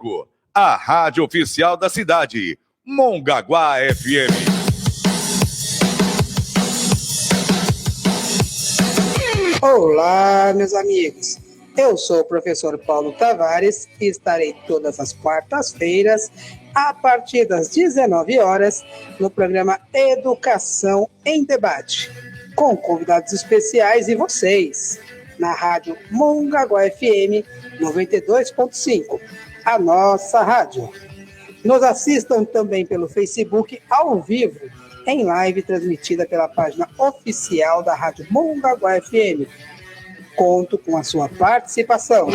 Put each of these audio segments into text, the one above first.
Ecológico, a rádio oficial da cidade, Mongaguá FM. Olá, meus amigos. Eu sou o professor Paulo Tavares e estarei todas as quartas-feiras, a partir das 19 horas, no programa Educação em Debate, com convidados especiais e vocês, na rádio Mongaguá FM 92.5, a nossa rádio. Nos assistam também pelo Facebook ao vivo, em live transmitida pela página oficial da Rádio Mongaguá FM. Conto com a sua participação.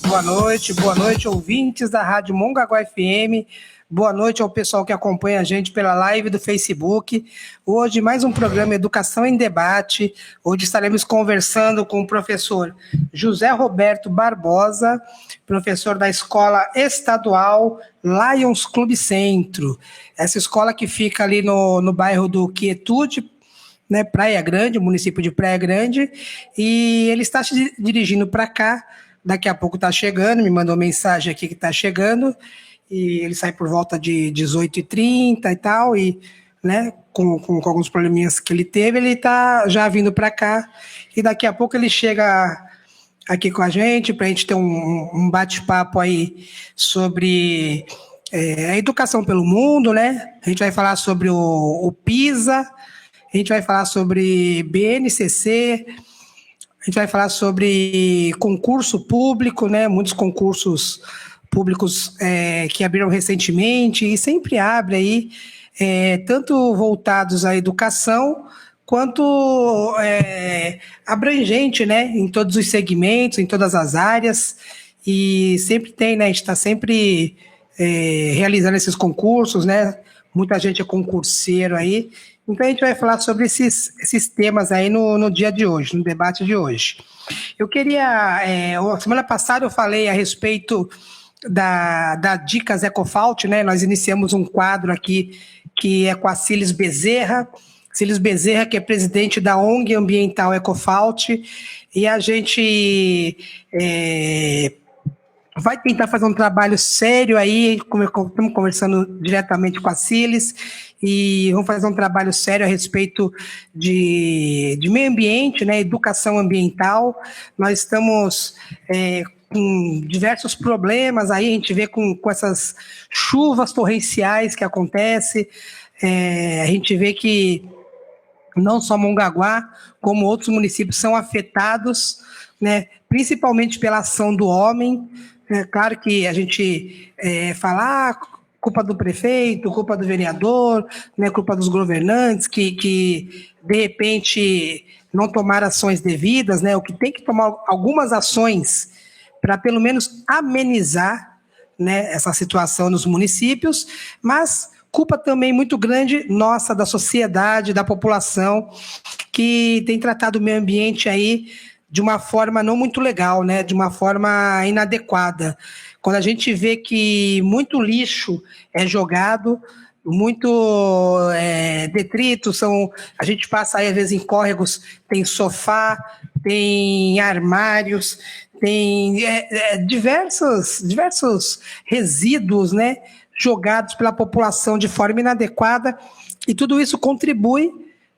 Boa noite, ouvintes da Rádio Mongaguá FM. Boa noite ao pessoal que acompanha a gente pela live do Facebook. Hoje, mais um programa Educação em Debate. Hoje estaremos conversando com o professor José Roberto Barbosa, professor da Escola Estadual Lions Clube Centro. Essa escola que fica ali no bairro do Quietude, né, Praia Grande, município de Praia Grande. E ele está se dirigindo para cá. Daqui a pouco está chegando, me mandou mensagem aqui que está chegando. E ele sai por volta de 18h30 e tal, e, né, com alguns probleminhas que ele teve, ele está já vindo para cá, e daqui a pouco ele chega aqui com a gente, para a gente ter um bate-papo aí sobre a educação pelo mundo, né? A gente vai falar sobre o PISA, a gente vai falar sobre BNCC, a gente vai falar sobre concurso público, né? Muitos concursos públicos que abriram recentemente e sempre abre aí, tanto voltados à educação, quanto abrangente, né, em todos os segmentos, em todas as áreas, e sempre tem, né, a gente está sempre realizando esses concursos, né, muita gente é concurseiro aí, então a gente vai falar sobre esses temas aí no dia de hoje, no debate de hoje. Eu queria, semana passada eu falei a respeito da Dicas Ecofault, né? Nós iniciamos um quadro aqui que é com a Cílis Bezerra, que é presidente da ONG Ambiental Ecofault, e a gente vai tentar fazer um trabalho sério aí, estamos conversando diretamente com a Cílis, e vamos fazer um trabalho sério a respeito de meio ambiente, né, educação ambiental. Nós estamos com diversos problemas, aí a gente vê com essas chuvas torrenciais que acontecem, a gente vê que não só Mongaguá, como outros municípios são afetados, né, principalmente pela ação do homem. É claro que a gente fala culpa do prefeito, culpa do vereador, né, culpa dos governantes que de repente não tomaram ações devidas, né, o que tem que tomar algumas ações para pelo menos amenizar, né, essa situação nos municípios, mas culpa também muito grande nossa, da sociedade, da população, que tem tratado o meio ambiente aí de uma forma não muito legal, né, de uma forma inadequada. Quando a gente vê que muito lixo é jogado, muito detrito, a gente passa aí às vezes em córregos, tem sofá, tem armários, tem diversos resíduos, né, jogados pela população de forma inadequada, e tudo isso contribui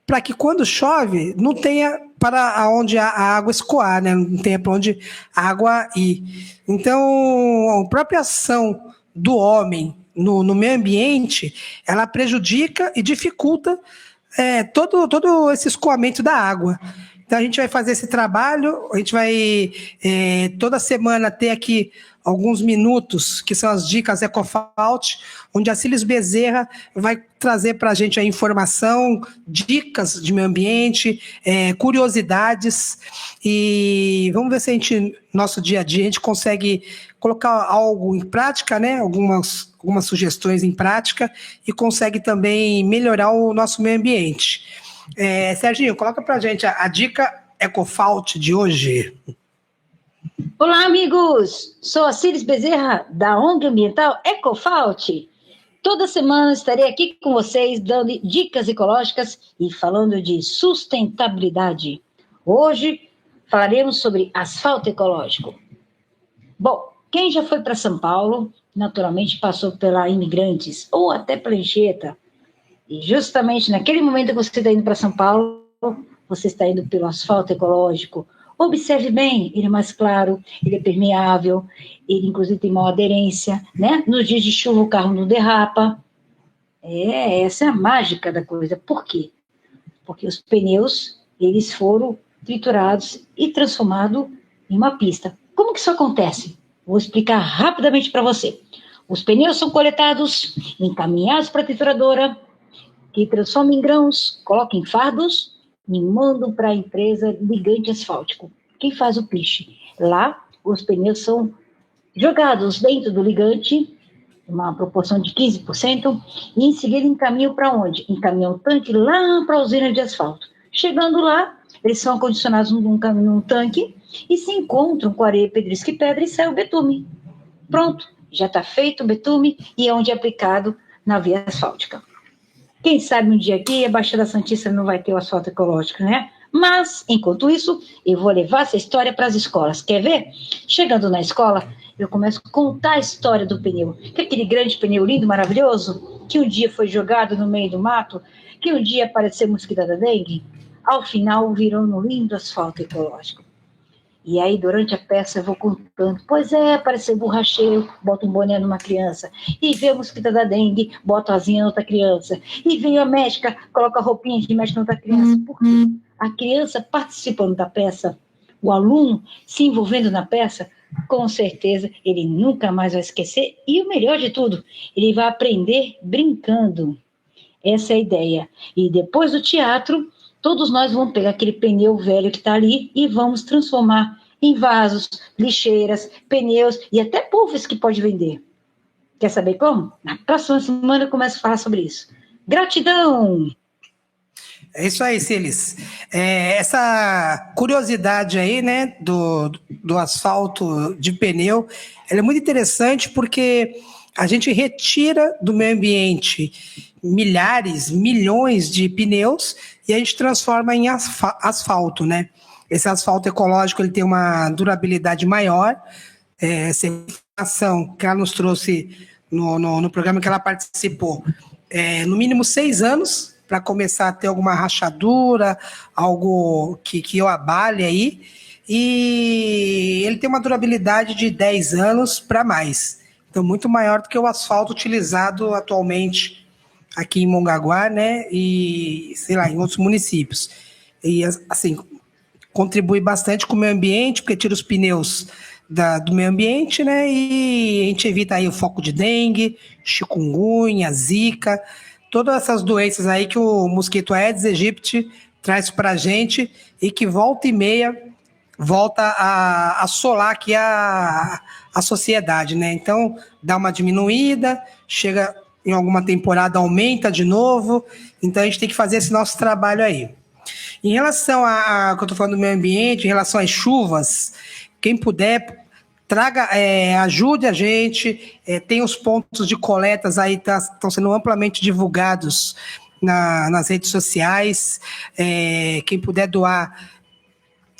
para que quando chove não tenha para onde a água escoar, né, não tenha para onde a água ir. Então, a própria ação do homem no meio ambiente, ela prejudica e dificulta todo esse escoamento da água. Então, a gente vai fazer esse trabalho, a gente vai toda semana ter aqui alguns minutos, que são as dicas Ecofault, onde a Cílis Bezerra vai trazer para a gente a informação, dicas de meio ambiente, curiosidades, e vamos ver se nosso dia a dia, a gente consegue colocar algo em prática, né? Algumas sugestões em prática, e consegue também melhorar o nosso meio ambiente. Serginho, coloca para a gente a dica Ecofault de hoje. Olá, amigos! Sou a Cílis Bezerra, da ONG Ambiental Ecofault. Toda semana estarei aqui com vocês, dando dicas ecológicas e falando de sustentabilidade. Hoje falaremos sobre asfalto ecológico. Bom, quem já foi para São Paulo, naturalmente passou pela Imigrantes ou até pela Anchieta. E justamente naquele momento que você está indo para São Paulo, você está indo pelo asfalto ecológico. Observe bem, ele é mais claro, ele é permeável, ele inclusive tem maior aderência, né? Nos dias de chuva o carro não derrapa. Essa é a mágica da coisa. Por quê? Porque os pneus, eles foram triturados e transformados em uma pista. Como que isso acontece? Vou explicar rapidamente para você. Os pneus são coletados, encaminhados para a trituradora, que transforma em grãos, coloca em fardos e mandam para a empresa Ligante Asfáltico. Quem faz o piche? Lá, os pneus são jogados dentro do ligante, uma proporção de 15%, e em seguida encaminham para onde? Encaminham o tanque lá para a usina de asfalto. Chegando lá, eles são acondicionados num tanque e se encontram com areia, pedrisco e pedra e sai o betume. Pronto, já está feito o betume e é onde é aplicado na via asfáltica. Quem sabe um dia aqui a Baixada Santista não vai ter o asfalto ecológico, né? Mas, enquanto isso, eu vou levar essa história para as escolas. Quer ver? Chegando na escola, eu começo a contar a história do pneu. Que é aquele grande pneu lindo, maravilhoso, que um dia foi jogado no meio do mato, que um dia apareceu mosquito da dengue, ao final virou um lindo asfalto ecológico. E aí, durante a peça, eu vou contando. Pois é, apareceu borracheiro, bota um boné numa criança. E veio a mosquita da dengue, bota a asinha em outra criança. E veio a médica, coloca a roupinha de médica em outra criança. Por quê? A criança participando da peça, o aluno se envolvendo na peça, com certeza ele nunca mais vai esquecer. E o melhor de tudo, ele vai aprender brincando. Essa é a ideia. E depois do teatro, todos nós vamos pegar aquele pneu velho que está ali e vamos transformar em vasos, lixeiras, pneus e até puffs que pode vender. Quer saber como? Na próxima semana eu começo a falar sobre isso. Gratidão! É isso aí, Cilis. Essa curiosidade aí, né, do asfalto de pneu, ela é muito interessante porque a gente retira do meio ambiente milhares, milhões de pneus e a gente transforma em asfalto, né? Esse asfalto ecológico ele tem uma durabilidade maior. Essa informação que ela nos trouxe no programa que ela participou, no mínimo 6 anos para começar a ter alguma rachadura, algo que eu abale aí, e ele tem uma durabilidade de 10 anos para mais. Então, muito maior do que o asfalto utilizado atualmente aqui em Mongaguá, né, e, sei lá, em outros municípios. E, assim, contribui bastante com o meio ambiente, porque tira os pneus do meio ambiente, né, e a gente evita aí o foco de dengue, chikungunya, zika, todas essas doenças aí que o mosquito Aedes aegypti traz para a gente e que volta e meia volta a assolar aqui a sociedade, né? Então, dá uma diminuída, chega em alguma temporada, aumenta de novo. Então, a gente tem que fazer esse nosso trabalho aí. Em relação a que eu estou falando do meio ambiente, em relação às chuvas, quem puder, ajude a gente. Tem os pontos de coletas aí, estão sendo amplamente divulgados nas redes sociais. Quem puder doar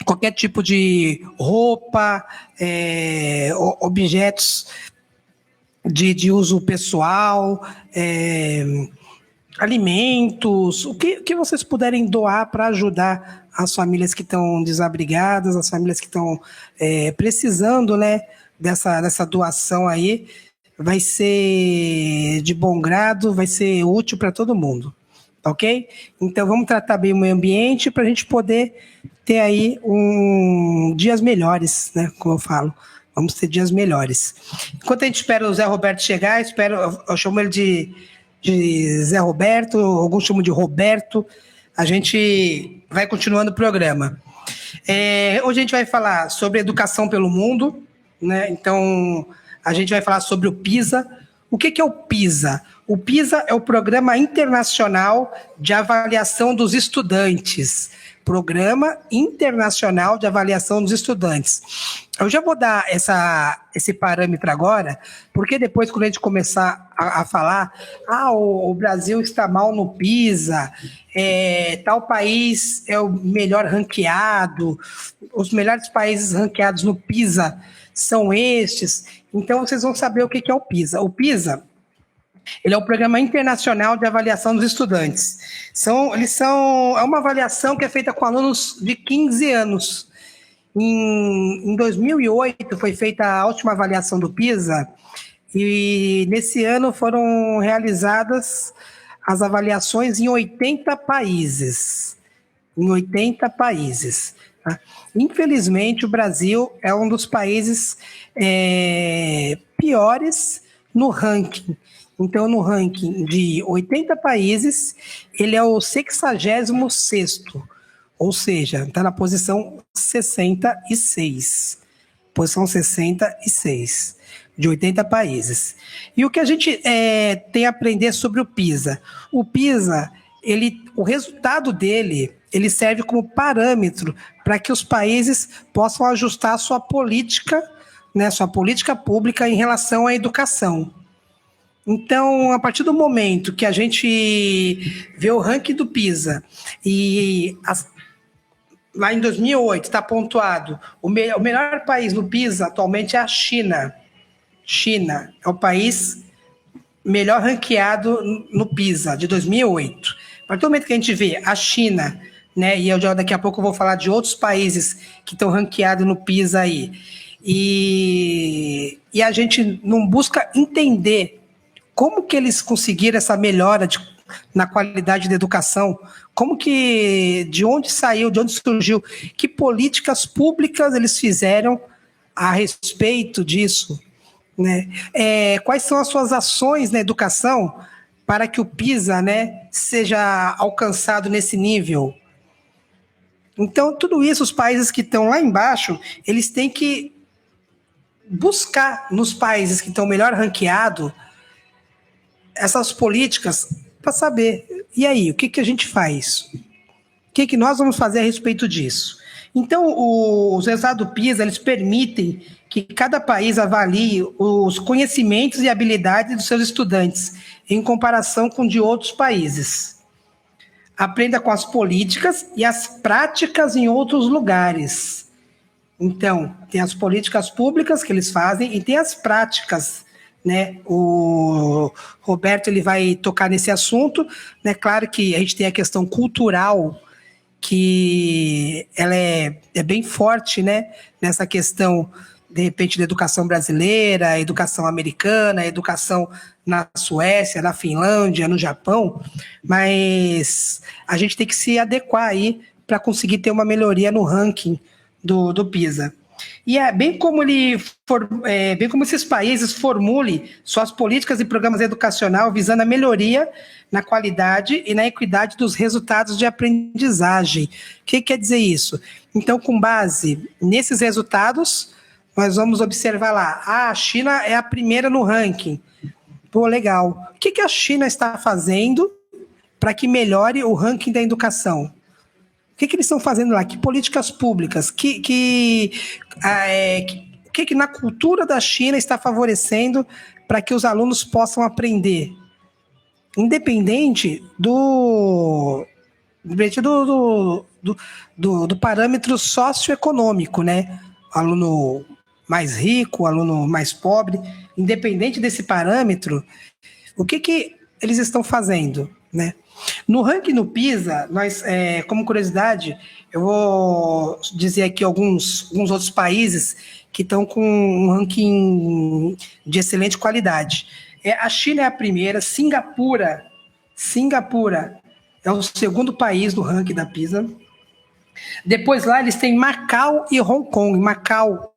qualquer tipo de roupa, objetos de uso pessoal, alimentos, o que vocês puderem doar para ajudar as famílias que estão desabrigadas, as famílias que estão precisando, né, dessa doação aí, vai ser de bom grado, vai ser útil para todo mundo. Ok? Então, vamos tratar bem o meio ambiente para a gente poder ter aí dias melhores, né? Como eu falo, vamos ter dias melhores. Enquanto a gente espera o Zé Roberto chegar, eu chamo ele de Zé Roberto, alguns chamam de Roberto, a gente vai continuando o programa. Hoje a gente vai falar sobre educação pelo mundo, né? Então, a gente vai falar sobre o PISA. O que é o PISA? O PISA é o Programa Internacional de Avaliação dos Estudantes. Programa Internacional de Avaliação dos Estudantes. Eu já vou dar esse parâmetro agora, porque depois, quando a gente começar a falar, o Brasil está mal no PISA, tal país é o melhor ranqueado, os melhores países ranqueados no PISA são estes, então vocês vão saber o que é o PISA. O PISA, ele é o Programa Internacional de Avaliação dos Estudantes. É uma avaliação que é feita com alunos de 15 anos. Em 2008 foi feita a última avaliação do PISA e nesse ano foram realizadas as avaliações em 80 países. Tá? Infelizmente, o Brasil é um dos países piores no ranking. Então, no ranking de 80 países, ele é o 66º. Ou seja, está na posição 66. Posição 66, de 80 países. E o que a gente tem a aprender sobre o PISA? O PISA, o resultado dele, ele serve como parâmetro para que os países possam ajustar a sua política pública em relação à educação. Então, a partir do momento que a gente vê o ranking do PISA e lá em 2008 está pontuado, o melhor país no PISA atualmente é a China. China é o país melhor ranqueado no PISA, de 2008. A partir do momento que a gente vê a China, né, e daqui a pouco eu vou falar de outros países que estão ranqueados no PISA aí, e a gente não busca entender como que eles conseguiram essa melhora na qualidade da educação, de onde surgiu, que políticas públicas eles fizeram a respeito disso, né? Quais são as suas ações na educação para que o PISA, né, seja alcançado nesse nível? Então, tudo isso, os países que estão lá embaixo, eles têm que buscar nos países que estão melhor ranqueados essas políticas para saber, e aí, o que a gente faz? O que nós vamos fazer a respeito disso? Então, os resultados do PISA, eles permitem que cada país avalie os conhecimentos e habilidades dos seus estudantes em comparação com de outros países. Aprenda com as políticas e as práticas em outros lugares. Então, tem as políticas públicas que eles fazem e tem as práticas, né? O Roberto ele vai tocar nesse assunto, né? Claro que a gente tem a questão cultural, que ela é bem forte, né? Nessa questão, de repente, da educação brasileira, a educação americana, a educação na Suécia, na Finlândia, no Japão, mas a gente tem que se adequar aí para conseguir ter uma melhoria no ranking do PISA. E bem como esses países formulem suas políticas e programas educacionais visando a melhoria na qualidade e na equidade dos resultados de aprendizagem. O que quer dizer isso? Então, com base nesses resultados, nós vamos observar lá, a China é a primeira no ranking. Pô, legal. O que a China está fazendo para que melhore o ranking da educação? O que eles estão fazendo lá? Que políticas públicas? O que na cultura da China está favorecendo para que os alunos possam aprender? Independente do parâmetro socioeconômico, né? Aluno mais rico, aluno mais pobre, independente desse parâmetro, o que eles estão fazendo, né? No ranking no PISA, nós, como curiosidade, eu vou dizer aqui alguns outros países que estão com um ranking de excelente qualidade. A China é a primeira, Singapura é o segundo país do ranking da PISA. Depois lá eles têm Macau e Hong Kong. Macau,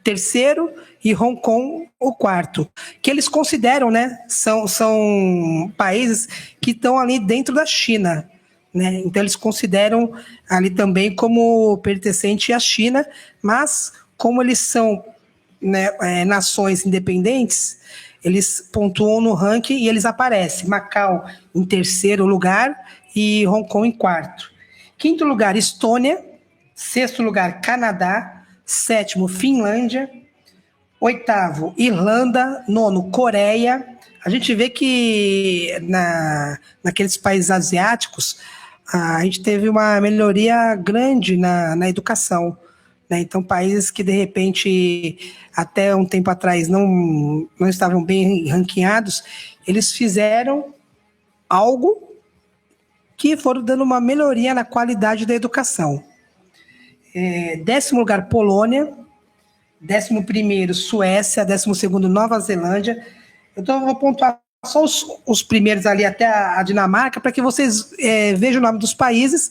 terceiro, e Hong Kong, o quarto. Que eles consideram, né? São países que estão ali dentro da China, né? Então eles consideram ali também como pertencente à China, mas como eles são, né, nações independentes, eles pontuam no ranking e eles aparecem. Macau em terceiro lugar e Hong Kong em quarto. O Quinto lugar, Estônia. Sexto lugar, Canadá. Sétimo, Finlândia. Oitavo, Irlanda. Nono, Coreia. A gente vê que naqueles países asiáticos a gente teve uma melhoria grande na educação, né? Então, países que, de repente, até um tempo atrás não estavam bem ranqueados, eles fizeram algo que foram dando uma melhoria na qualidade da educação. 10º lugar, Polônia. 11º, Suécia. 12º, Nova Zelândia. Então, eu vou pontuar só os primeiros ali até a Dinamarca, para que vocês vejam o nome dos países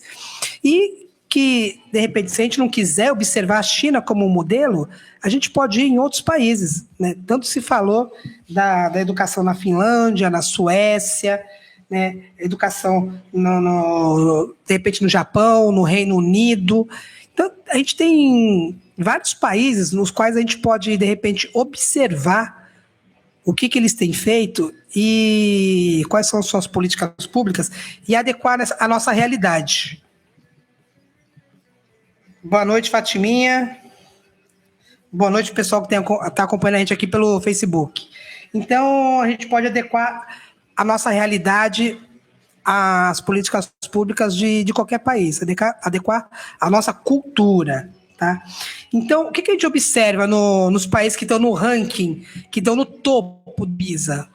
e que, de repente, se a gente não quiser observar a China como um modelo, a gente pode ir em outros países, né? Tanto se falou da educação na Finlândia, na Suécia, né? Educação, de repente, no Japão, no Reino Unido. Então, a gente tem vários países nos quais a gente pode, de repente, observar o que eles têm feito e quais são suas políticas públicas e adequar a nossa realidade. Boa noite, Fatiminha. Boa noite, pessoal que está acompanhando a gente aqui pelo Facebook. Então, a gente pode adequar a nossa realidade às políticas públicas de qualquer país, adequar a nossa cultura. Tá? Então, o que a gente observa nos países que estão no ranking, que estão no topo do PISA?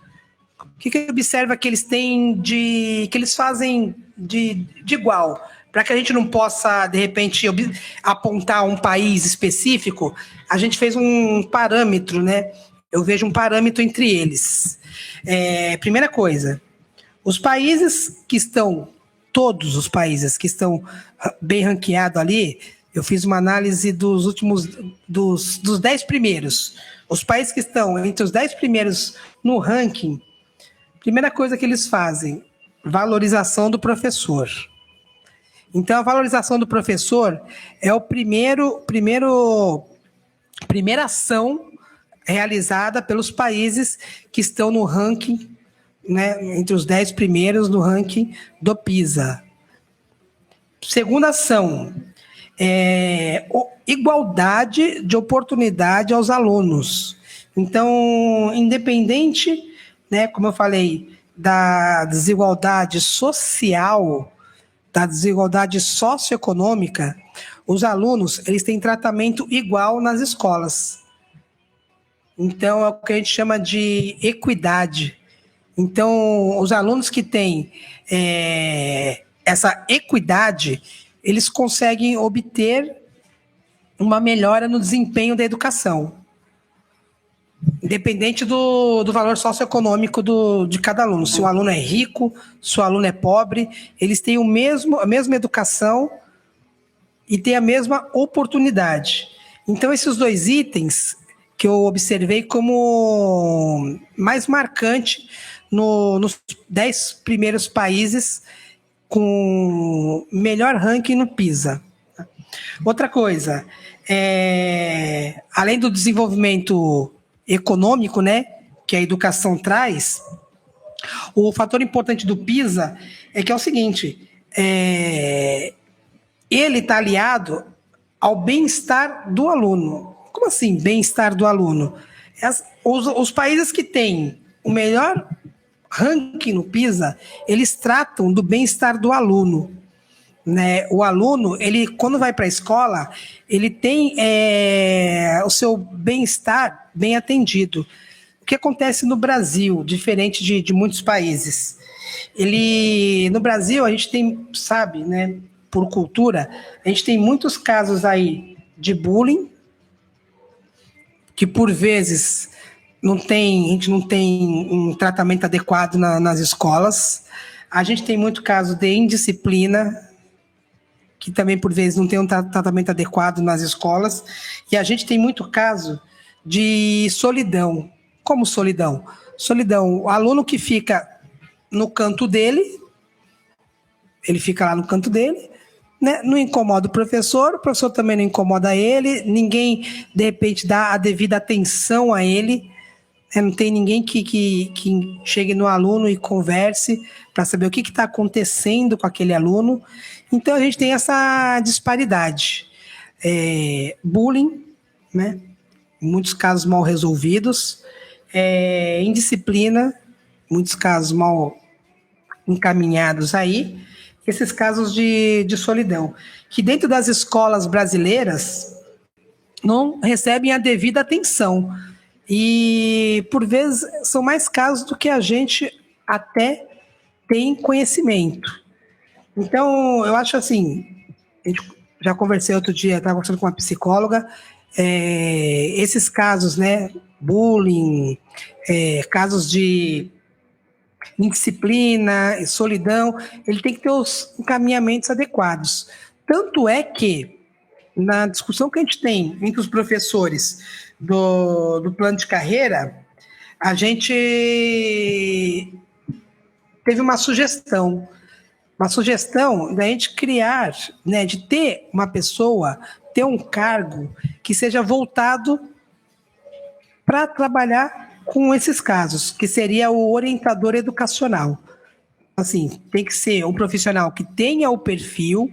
O que a gente observa que eles têm que eles fazem de igual? Para que a gente não possa, de repente, apontar um país específico, a gente fez um parâmetro, né? Eu vejo um parâmetro entre eles. Primeira coisa, todos os países que estão bem ranqueados ali, eu fiz uma análise dos 10 primeiros. Os países que estão entre os 10 primeiros no ranking, primeira coisa que eles fazem, valorização do professor. Então, a valorização do professor é a primeira ação realizada pelos países que estão no ranking, né, entre os 10 primeiros no ranking do PISA. Segunda ação, igualdade de oportunidade aos alunos. Então, independente, né, como eu falei, da desigualdade social, da desigualdade socioeconômica, os alunos eles têm tratamento igual nas escolas. Então, é o que a gente chama de equidade. Então, os alunos que têm essa equidade, eles conseguem obter uma melhora no desempenho da educação, independente do valor socioeconômico de cada aluno. Se o aluno é rico, se o aluno é pobre, eles têm a mesma educação e têm a mesma oportunidade. Então, esses 2 itens que eu observei como mais marcante nos 10 primeiros países com melhor ranking no PISA. Outra coisa, além do desenvolvimento econômico, né, que a educação traz, o fator importante do PISA é que é o seguinte, ele está aliado ao bem-estar do aluno. Como assim, bem-estar do aluno? Os países que têm o melhor ranking no PISA, eles tratam do bem-estar do aluno, né? O aluno, ele, quando vai para a escola, ele tem o seu bem-estar bem atendido. O que acontece no Brasil, diferente de muitos países? No Brasil, a gente tem, sabe, né, por cultura, a gente tem muitos casos aí de bullying, que por vezes a gente não tem um tratamento adequado nas escolas. A gente tem muito caso de indisciplina, que também por vezes não tem um tratamento adequado nas escolas. E a gente tem muito caso de solidão. Como solidão? Solidão, o aluno que fica no canto dele, ele fica lá no canto dele, né? Não incomoda o professor também não incomoda ele, ninguém, de repente, dá a devida atenção a ele, né? Não tem ninguém que chegue no aluno e converse para saber o que está acontecendo com aquele aluno. Então, a gente tem essa disparidade. Bullying, né? Em muitos casos mal resolvidos, indisciplina, muitos casos mal encaminhados aí, esses casos de solidão, que dentro das escolas brasileiras não recebem a devida atenção. E, por vezes, são mais casos do que a gente até tem conhecimento. Então, eu acho assim, já conversei outro dia, estava conversando com uma psicóloga, esses casos, né, bullying, casos de indisciplina, solidão, ele tem que ter os encaminhamentos adequados. Tanto é que, na discussão que a gente tem entre os professores do plano de carreira, a gente teve uma sugestão da gente criar, né, de ter uma pessoa, ter um cargo que seja voltado para trabalhar com esses casos, que seria o orientador educacional. Assim, tem que ser um profissional que tenha o perfil,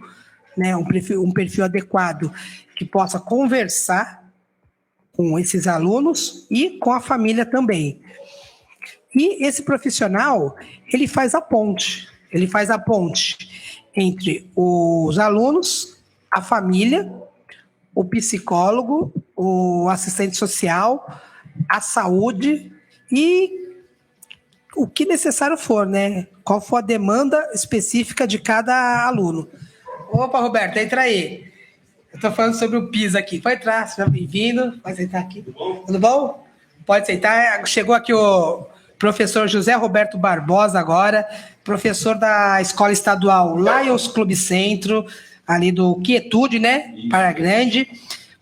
né, um perfil adequado, que possa conversar com esses alunos e com a família também. E esse profissional, ele faz a ponte entre os alunos, a família, o psicólogo, o assistente social, a saúde e o que necessário for, né? Qual for a demanda específica de cada aluno. Opa, Roberto, entra aí. Eu estou falando sobre o PISA aqui. Pode entrar, seja bem-vindo. Pode sentar aqui. Tudo bom? Pode sentar. Chegou aqui o professor José Roberto Barbosa agora, professor da Escola Estadual Lions Clube Centro, ali do Quietude, né? Praia Grande.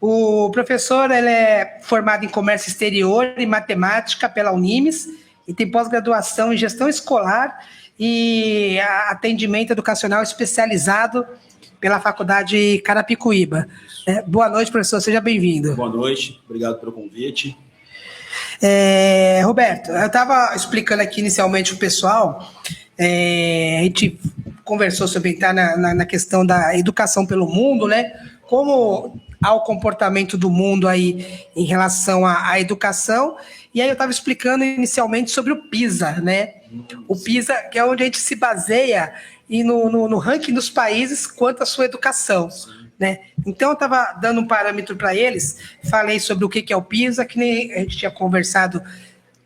O professor, ele é formado em comércio exterior e matemática pela Unimes e tem pós-graduação em gestão escolar e atendimento educacional especializado pela Faculdade Carapicuíba. Boa noite, professor, seja bem-vindo. Boa noite, obrigado pelo convite. Roberto, eu estava explicando aqui inicialmente para o pessoal, a gente conversou sobre entrar na questão da educação pelo mundo, né? Como ao comportamento do mundo aí em relação à educação, e aí eu estava explicando inicialmente sobre o PISA, né? O PISA, que é onde a gente se baseia e no ranking dos países quanto à sua educação, né? Então eu estava dando um parâmetro para eles, falei sobre o que é o PISA, que nem a gente tinha conversado,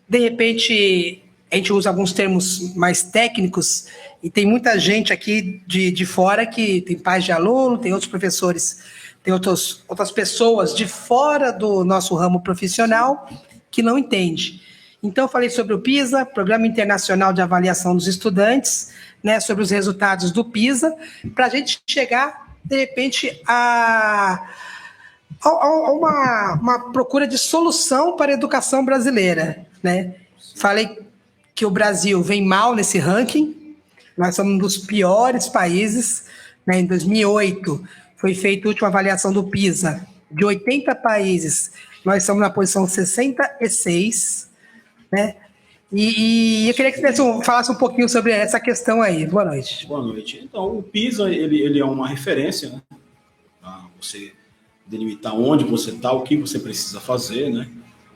de repente a gente usa alguns termos mais técnicos, e tem muita gente aqui de fora que tem pais de aluno, tem outros professores, tem outras pessoas de fora do nosso ramo profissional que não entende. Então, eu falei sobre o PISA, Programa Internacional de Avaliação dos Estudantes, né, sobre os resultados do PISA, para a gente chegar, de repente, a uma procura de solução para a educação brasileira, né? Falei que o Brasil vem mal nesse ranking, nós somos um dos piores países, né? Em 2008, foi feita a última avaliação do PISA, de 80 países, nós estamos na posição 66, né? E eu queria que você falasse um pouquinho sobre essa questão aí. Boa noite. Boa noite. Então, o PISA, ele é uma referência, né? Para você delimitar onde você está, o que você precisa fazer, né?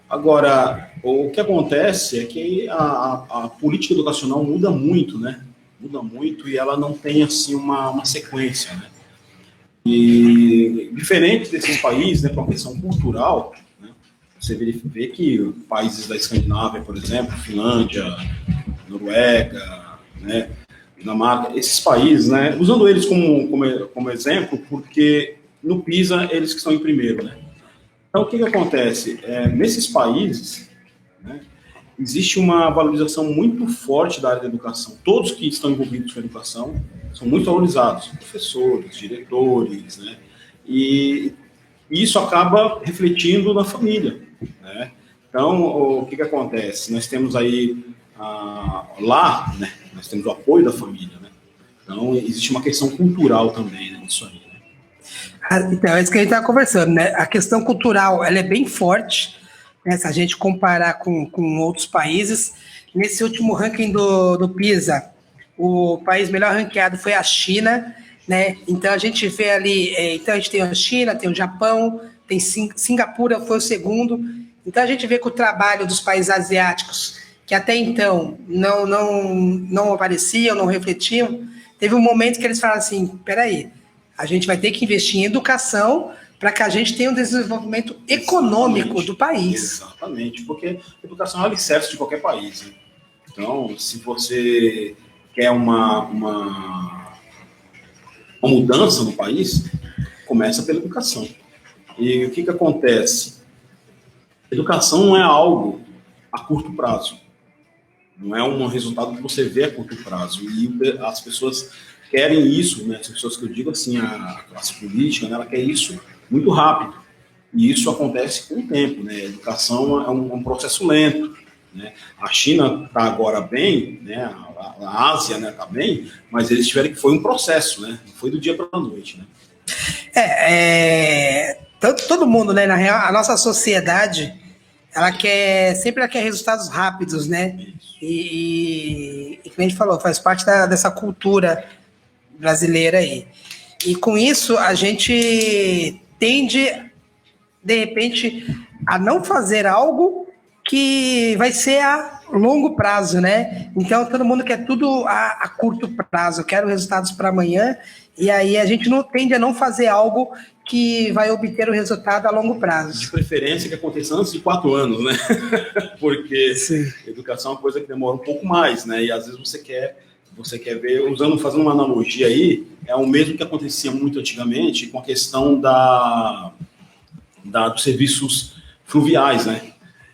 Agora, o que acontece é que a política educacional muda muito, né? Muda muito e ela não tem, assim, uma sequência, né? E diferente desses países, né, para uma questão cultural, né, você vê que países da Escandinávia, por exemplo, Finlândia, Noruega, né, Dinamarca, esses países, né, usando eles como exemplo, porque no PISA eles que estão em primeiro, né. Então, o que acontece? Nesses países, né, existe uma valorização muito forte da área da educação. Todos que estão envolvidos com a educação são muito valorizados, professores, diretores, né? E isso acaba refletindo na família, né? Então, o que acontece? Nós temos aí, lá, né, nós temos o apoio da família, né? Então, existe uma questão cultural também, né, nisso aí, né? Então, é isso que a gente estava conversando, né? A questão cultural, ela é bem forte, né, se a gente comparar com outros países. Nesse último ranking do PISA, o país melhor ranqueado foi a China, né? Então a gente vê ali, então a gente tem a China, tem o Japão, tem Singapura foi o segundo. Então a gente vê que o trabalho dos países asiáticos, que até então não apareciam, não refletiam, teve um momento que eles falaram assim, peraí, a gente vai ter que investir em educação para que a gente tenha um desenvolvimento econômico do país. Exatamente, porque a educação é o alicerce de qualquer país, né? Então, se você quer uma mudança no país, começa pela educação. E o que acontece? Educação não é algo a curto prazo. Não é um resultado que você vê a curto prazo. E as pessoas querem isso, né? As pessoas que eu digo assim, a classe política, né? Ela quer isso muito rápido. E isso acontece com o tempo, né? A educação é um processo lento, né? A China está agora bem, né? A Ásia, né, está bem, mas eles tiveram que foi um processo, né? Não foi do dia para a noite, né? Todo mundo, né? Na real, a nossa sociedade, sempre quer resultados rápidos, né? E como a gente falou, faz parte dessa cultura brasileira aí. E com isso, a gente tende, de repente, a não fazer algo que vai ser a longo prazo, né? Então, todo mundo quer tudo a curto prazo. Eu quero resultados para amanhã. E aí a gente não tende a não fazer algo que vai obter o resultado a longo prazo. De preferência que aconteça antes de 4 anos, né? Porque Sim. Educação é uma coisa que demora um pouco mais, né? E às vezes você quer ver, fazendo uma analogia aí, é o mesmo que acontecia muito antigamente com a questão dos serviços fluviais, né?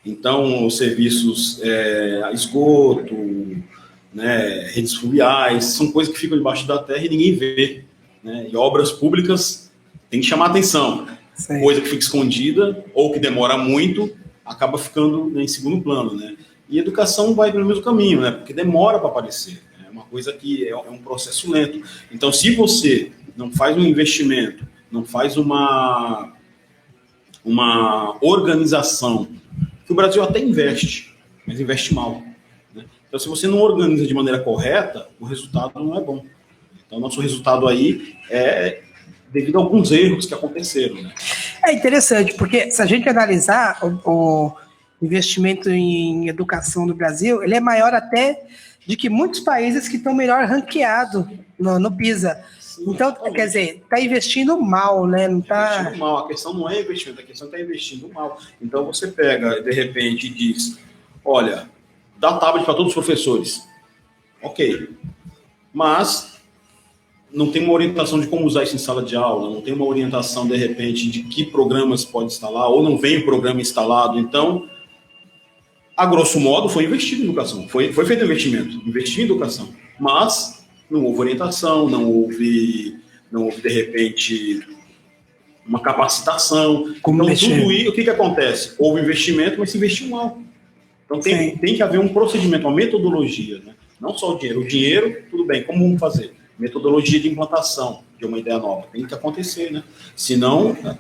Então, os serviços esgoto, né, redes fluviais, são coisas que ficam debaixo da terra e ninguém vê, né? E obras públicas tem que chamar atenção. Sim. Coisa que fica escondida ou que demora muito, acaba ficando, né, em segundo plano, né? E educação vai pelo mesmo caminho, né? Porque demora para aparecer. É uma coisa que é um processo lento. Então, se você não faz um investimento, não faz uma organização, que o Brasil até investe, mas investe mal, né? Então, se você não organiza de maneira correta, o resultado não é bom. Então, nosso resultado aí é devido a alguns erros que aconteceram, né? É interessante, porque se a gente analisar o investimento em educação do Brasil, ele é maior até de que muitos países que estão melhor ranqueados no PISA. Sim, então, quer dizer, está investindo mal, né? Não tá... Investindo mal. A questão não é investimento, a questão está investindo mal. Então, você pega, de repente, e diz, olha, dá tablet para todos os professores. Ok. Mas não tem uma orientação de como usar isso em sala de aula, não tem uma orientação, de repente, de que programas pode instalar, ou não vem o programa instalado. Então, a grosso modo, foi investido em educação. Foi feito investimento, investir em educação. Mas não houve orientação, não houve, de repente, uma capacitação. Como então, mexer? Tudo isso, o que acontece? Houve investimento, mas se investiu mal. Então, tem que haver um procedimento, uma metodologia, né? Não só o dinheiro. O dinheiro, tudo bem, como vamos fazer? Metodologia de implantação de uma ideia nova. Tem que acontecer, né? Senão, né,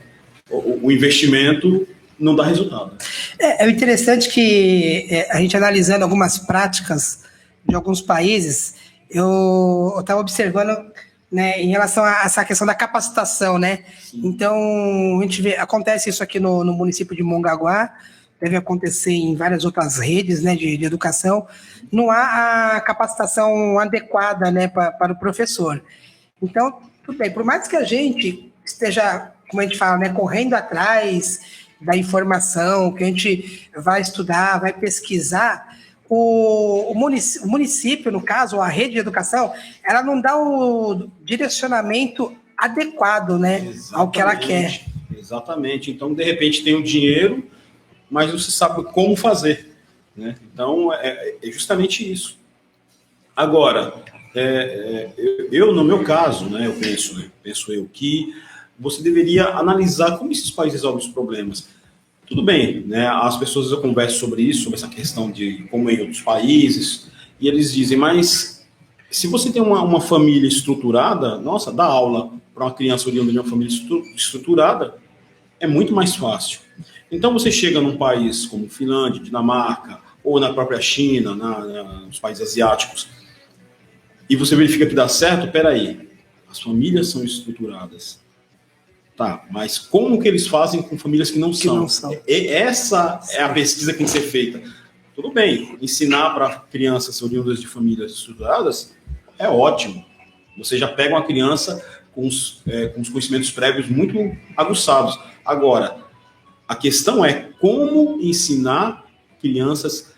o investimento não dá resultado. É interessante que a gente analisando algumas práticas de alguns países, eu estava observando, né, em relação a essa questão da capacitação, né? Sim. Então, a gente vê, acontece isso aqui no município de Mongaguá, deve acontecer em várias outras redes, né, de educação. Não há a capacitação adequada, né, para o professor. Então, tudo bem, por mais que a gente esteja, como a gente fala, né, correndo atrás da informação, que a gente vai estudar, vai pesquisar, o município, no caso, a rede de educação, ela não dá o direcionamento adequado, né, ao que ela quer. Exatamente. Então, de repente, tem o dinheiro, mas você sabe como fazer, né? Então, é justamente isso. Agora, eu, no meu caso, né, eu penso eu que você deveria analisar como esses países resolvem os problemas. Tudo bem, né? As pessoas, eu converso sobre isso, sobre essa questão de como em outros países, e eles dizem, mas se você tem uma família estruturada, nossa, dar aula para uma criança oriunda de uma família estruturada é muito mais fácil. Então você chega num país como Finlândia, Dinamarca, ou na própria China, nos países asiáticos, e você verifica que dá certo, peraí, as famílias são estruturadas. Tá, mas como que eles fazem com famílias que não são? Essa é a pesquisa que tem que ser feita. Tudo bem, ensinar para crianças oriundas de famílias estruturadas é ótimo. Você já pega uma criança com os conhecimentos prévios muito aguçados. Agora, a questão é como ensinar crianças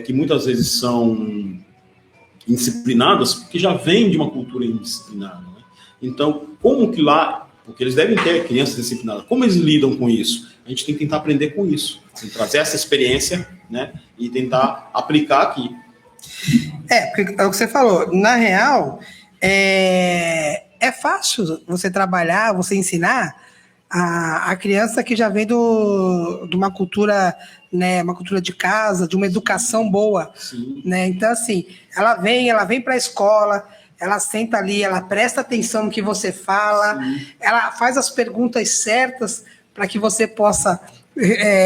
que muitas vezes são indisciplinadas, que já vêm de uma cultura indisciplinada. Né? Então, como que lá... Porque eles devem ter crianças disciplinadas. Como eles lidam com isso? A gente tem que tentar aprender com isso. Assim, trazer essa experiência, né? E tentar aplicar aqui. Porque é o que você falou. Na real, é fácil você trabalhar, você ensinar a criança que já vem de uma cultura, né? Uma cultura de casa, de uma educação boa. Sim. Né? Então, assim, ela vem para a escola... Ela senta ali, ela presta atenção no que você fala, ela faz as perguntas certas para que você possa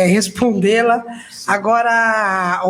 respondê-la. Agora,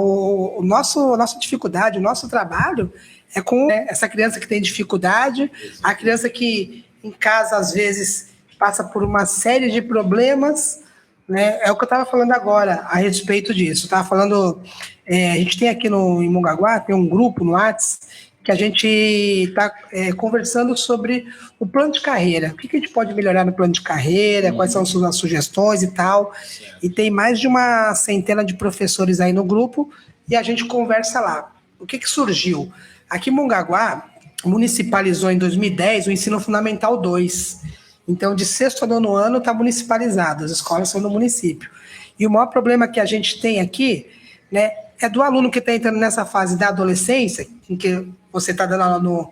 nossa dificuldade, o nosso trabalho é com essa criança que tem dificuldade, a criança que em casa, às vezes, passa por uma série de problemas, né? É o que eu estava falando agora a respeito disso. Eu estava falando, a gente tem aqui em Mongaguá, tem um grupo no WhatsApp, que a gente está conversando sobre o plano de carreira. O que a gente pode melhorar no plano de carreira, quais são as sugestões e tal. E tem mais de uma centena de professores aí no grupo e a gente conversa lá. O que surgiu? Aqui em Mongaguá, municipalizou em 2010 o Ensino Fundamental 2. Então, de 6º a 9º ano está municipalizado, as escolas são no município. E o maior problema que a gente tem aqui, né, é do aluno que está entrando nessa fase da adolescência, em que você está dando aula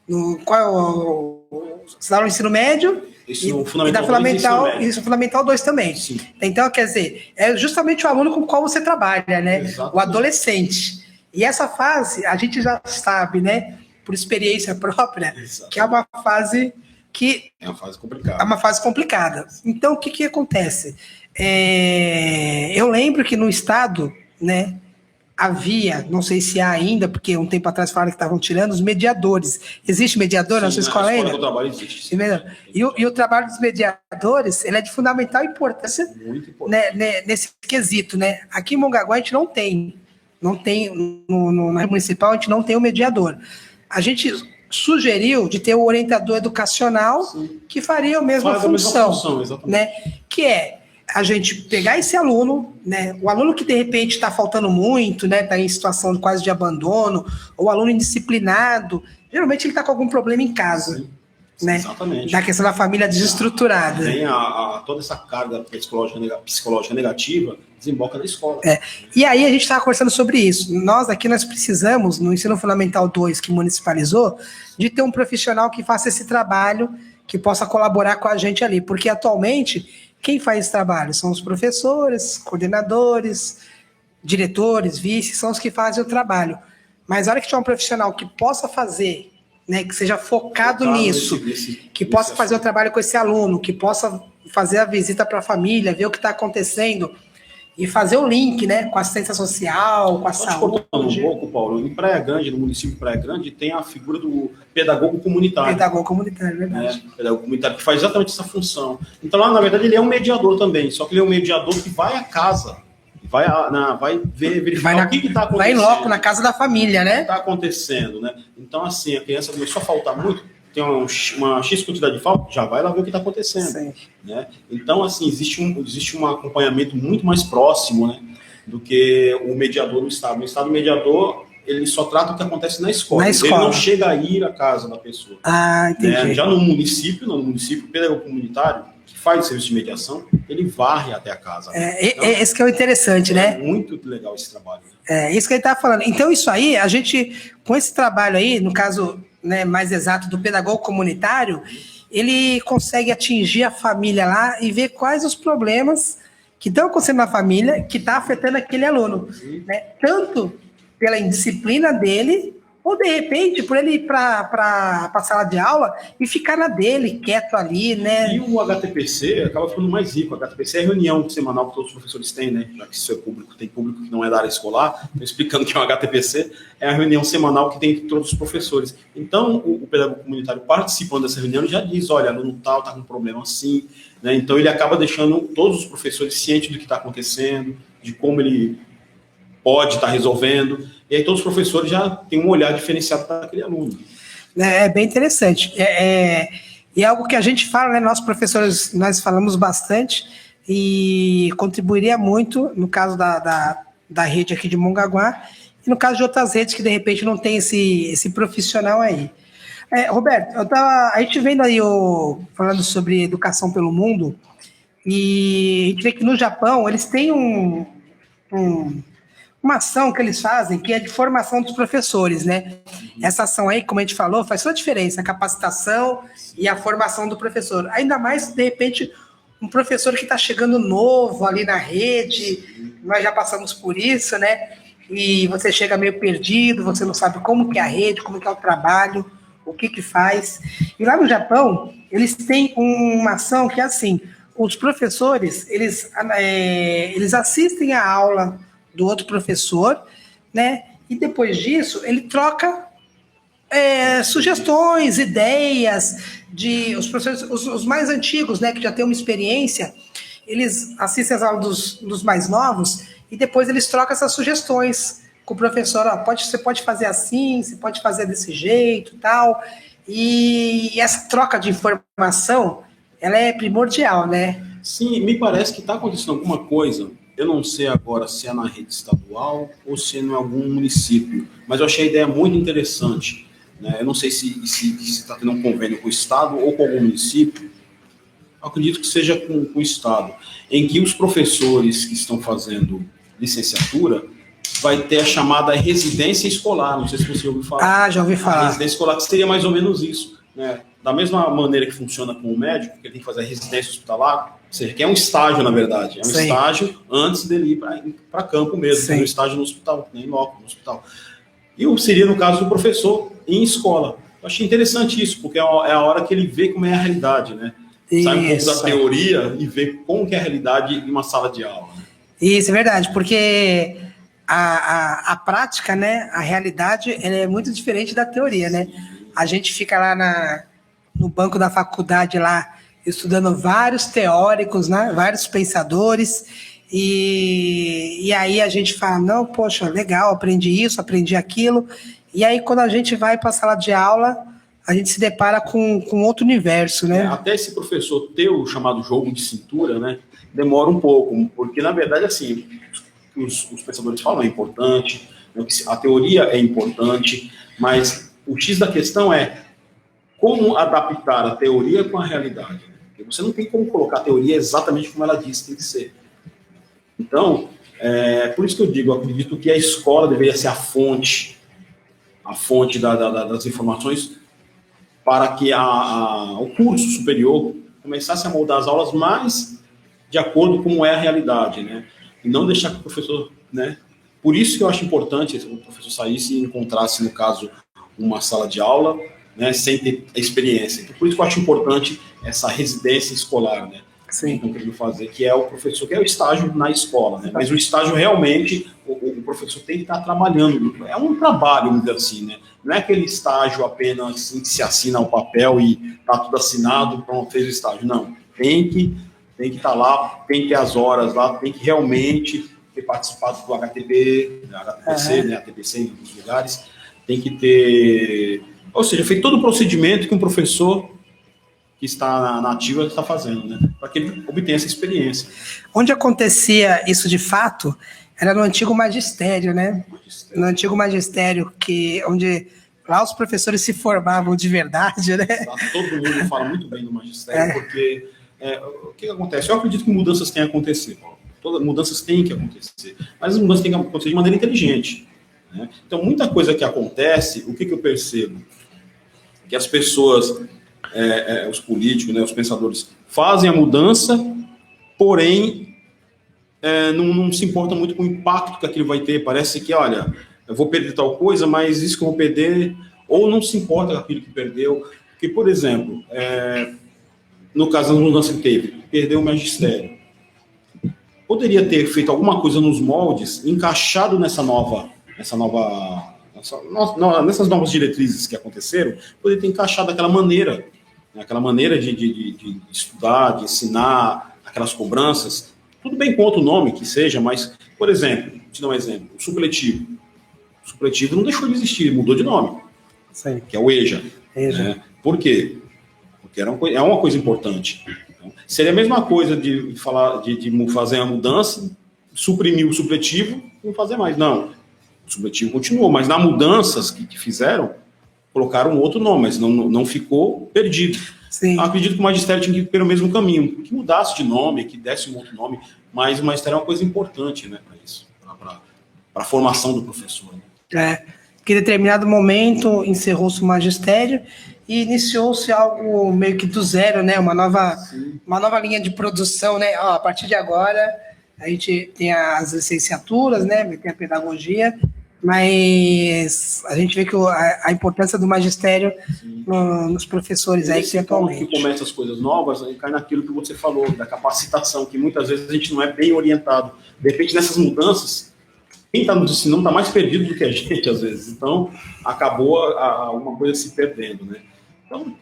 você dá aula no ensino médio e da Fundamental 2 também. Sim. Então, quer dizer, é justamente o aluno com o qual você trabalha, né? Exatamente. O adolescente. E essa fase, a gente já sabe, né, por experiência própria, exatamente, que é uma fase que... É uma fase complicada. É uma fase complicada. Então, o que acontece? Eu lembro que no estado, né, havia, não sei se há ainda, porque um tempo atrás falaram que estavam tirando os mediadores. Existe mediador na sua escola ainda? Na escola do trabalho existe. E o trabalho dos mediadores, ele é de fundamental importância, muito importante, né, nesse quesito, né? Aqui em Mongaguá a gente não tem, na rede municipal a gente não tem o mediador. A gente sugeriu de ter o orientador educacional, sim, que faria a mesma função, né? Que é a gente pegar esse aluno, né, o aluno que de repente está faltando muito, né, está em situação quase de abandono, ou aluno indisciplinado, geralmente ele está com algum problema em casa. Sim, né? Exatamente. Da questão da família desestruturada. Tem toda essa carga psicológica negativa, desemboca na escola. E aí a gente estava conversando sobre isso. Nós precisamos, no Ensino Fundamental 2, que municipalizou, de ter um profissional que faça esse trabalho, que possa colaborar com a gente ali, porque atualmente quem faz esse trabalho são os professores, coordenadores, diretores, vice, são os que fazem o trabalho. Mas a hora que tiver um profissional que possa fazer, né, que seja focado nisso, que possa fazer o trabalho com esse aluno, que possa fazer a visita para a família, ver o que está acontecendo e fazer o link, né, com a assistência social, com a saúde. Cortando um pouco, Paulo, em Praia Grande, no município de Praia Grande, tem a figura do pedagogo comunitário. Pedagogo comunitário, verdade. Pedagogo comunitário, que faz exatamente essa função. Então, lá, na verdade, ele é um mediador também, só que ele é um mediador que vai à casa, vai verificar o que está acontecendo. Vai em loco, na casa da família, né? O que está acontecendo, né? Então, assim, a criança começou a faltar muito, tem uma X quantidade de falta, já vai lá ver o que está acontecendo. Né? Então, assim, existe um acompanhamento muito mais próximo, né, do que o mediador no Estado. No Estado, o mediador, ele só trata o que acontece na escola. Ele não chega a ir à casa da pessoa. Entendi. Né? Já no município, o pedagogo comunitário, que faz o serviço de mediação, ele varre até a casa. Então, esse que é o interessante, né? É muito legal esse trabalho. Isso que ele está falando. Então, isso aí, a gente, com esse trabalho aí, no caso, né, mais exato do pedagogo comunitário, ele consegue atingir a família lá e ver quais os problemas que estão acontecendo na família, que está afetando aquele aluno. Né? Tanto pela indisciplina dele, Ou, de repente, por ele ir para a sala de aula e ficar na dele, quieto ali, né? E o HTPC acaba ficando mais rico. O HTPC é a reunião semanal que todos os professores têm, né? Já que isso é público, tem público que não é da área escolar, estou explicando que é o HTPC, é a reunião semanal que tem entre todos os professores. Então, o pedagogo comunitário participando dessa reunião já diz, olha, aluno tal está com um problema assim, né? Então, ele acaba deixando todos os professores cientes do que está acontecendo, de como ele pode estar resolvendo, e aí todos os professores já têm um olhar diferenciado para aquele aluno. É bem interessante. E é algo que a gente fala, né? Nós professores, nós falamos bastante e contribuiria muito no caso da rede aqui de Mongaguá e no caso de outras redes que de repente não tem esse profissional aí. Roberto, a gente vendo aí falando sobre educação pelo mundo e a gente vê que no Japão eles têm uma ação que eles fazem, que é de formação dos professores, né? Essa ação aí, como a gente falou, faz toda a diferença, a capacitação e a formação do professor. Ainda mais, de repente, um professor que está chegando novo ali na rede, nós já passamos por isso, né? E você chega meio perdido, você não sabe como que é a rede, como que é o trabalho, o que faz. E lá no Japão, eles têm uma ação que é assim, os professores, eles assistem a aula do outro professor, né? E depois disso, ele troca sugestões, ideias os professores, os mais antigos, né? Que já têm uma experiência, eles assistem as aulas dos mais novos e depois eles trocam essas sugestões com o professor. Você pode fazer assim, você pode fazer desse jeito, tal. E essa troca de informação, ela é primordial, né? Sim, me parece que está acontecendo alguma coisa. Eu não sei agora se é na rede estadual ou se é em algum município, mas eu achei a ideia muito interessante, né? Eu não sei se está tendo um convênio com o Estado ou com algum município. Eu acredito que seja com o Estado, em que os professores que estão fazendo licenciatura vai ter a chamada residência escolar. Não sei se você ouviu falar. Já ouvi falar. A residência escolar, que seria mais ou menos isso, né? Da mesma maneira que funciona com o médico, que ele tem que fazer a residência hospitalar, ou seja, que é um estágio, na verdade. É um Sim. estágio antes dele ir para campo mesmo, Sim. um estágio no hospital, nem logo no hospital. E seria, no caso do professor, em escola. Eu achei interessante isso, porque é a hora que ele vê como é a realidade, né? Sai um pouco da teoria e vê como que é a realidade em uma sala de aula. Né? Isso, é verdade, porque a prática, né, a realidade, ela é muito diferente da teoria, né? A gente fica lá no banco da faculdade lá, estudando vários teóricos, né, vários pensadores, e aí a gente fala, não, poxa, legal, aprendi isso, aprendi aquilo, e aí quando a gente vai para a sala de aula, a gente se depara com outro universo, né? Até esse professor ter o chamado jogo de cintura, né, demora um pouco, porque na verdade, assim, os pensadores falam é importante, a teoria é importante, mas o X da questão é como adaptar a teoria com a realidade. Né? Porque você não tem como colocar a teoria exatamente como ela diz que tem que ser. Então, por isso que eu digo, eu acredito que a escola deveria ser a fonte das informações para que o curso superior começasse a moldar as aulas mais de acordo com como é a realidade, né? E não deixar que o professor, né? Por isso que eu acho importante que o professor saísse e encontrasse, no caso, uma sala de aula, né, sem ter experiência. Então, por isso que eu acho importante essa residência escolar, né? Sim. Que eu quero fazer, que é o professor, que é o estágio na escola, né? Mas o estágio realmente, o professor tem que estar trabalhando. É um trabalho, vamos dizer assim, né? Não é aquele estágio apenas que se assina o papel e está tudo assinado, pronto, fez o estágio. Não, tem que estar lá, tem que ter as horas lá, tem que realmente ter participado do HTPC, né, ATPC em alguns lugares, tem que ter, ou seja, feito todo o procedimento que um professor que está na ativa está fazendo, né, para que ele obtenha essa experiência. Onde acontecia isso de fato era no antigo magistério, né? No antigo magistério, onde lá os professores se formavam de verdade, né? Todo mundo fala muito bem do magistério, porque o que acontece? Eu acredito que mudanças têm que acontecer, Paulo. Todas mudanças têm que acontecer, mas as mudanças têm que acontecer de maneira inteligente. Né? Então, muita coisa que acontece, o que eu percebo? Que as pessoas, os políticos, né, os pensadores, fazem a mudança, porém, não se importam muito com o impacto que aquilo vai ter. Parece que, olha, eu vou perder tal coisa, mas isso que eu vou perder, ou não se importa com aquilo que perdeu. Porque, por exemplo, no caso da mudança que teve, perdeu o magistério. Poderia ter feito alguma coisa nos moldes, encaixado nessas novas diretrizes que aconteceram, poderia ter encaixado daquela maneira, né? Aquela maneira de estudar, de ensinar, aquelas cobranças. Tudo bem com outro nome que seja, mas, por exemplo, vou te dar um exemplo, o supletivo. O supletivo não deixou de existir, mudou de nome, Sim. que é o EJA. Né? Por quê? Porque é uma coisa importante. Então, seria a mesma coisa de fazer a mudança, suprimir o supletivo e não fazer mais. Não, o supletivo continuou, mas nas mudanças que fizeram, colocaram outro nome, mas não ficou perdido. Sim. Acredito que o magistério tinha que ir pelo mesmo caminho, que mudasse de nome, que desse um outro nome, mas o magistério é uma coisa importante, né, para isso, para a formação do professor. Né? Que em determinado momento encerrou-se o magistério e iniciou-se algo meio que do zero, né? Uma nova linha de produção, né? A partir de agora a gente tem as licenciaturas, né? Tem a pedagogia, mas a gente vê que a importância do magistério nos professores aí que atualmente. Que começa as coisas novas, aí cai naquilo que você falou, da capacitação, que muitas vezes a gente não é bem orientado. De repente, nessas mudanças, quem está nos ensinando está mais perdido do que a gente, às vezes. Então, acabou alguma coisa se perdendo, né? Então,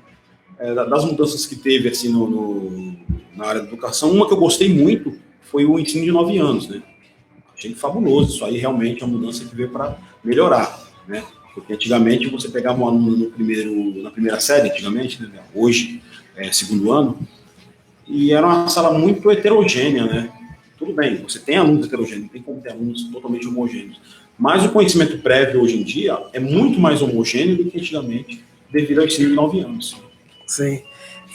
das mudanças que teve assim, na área da educação, uma que eu gostei muito foi o ensino de 9 anos, né? Achei fabuloso. Isso aí realmente é uma mudança que veio para melhorar, né? Porque antigamente você pegava um aluno na primeira série, antigamente, né? Hoje, segundo ano, e era uma sala muito heterogênea, né? Tudo bem, você tem alunos heterogêneos, tem como ter alunos totalmente homogêneos. Mas o conhecimento prévio hoje em dia é muito mais homogêneo do que antigamente, devido ao ensino de 9 anos. Sim.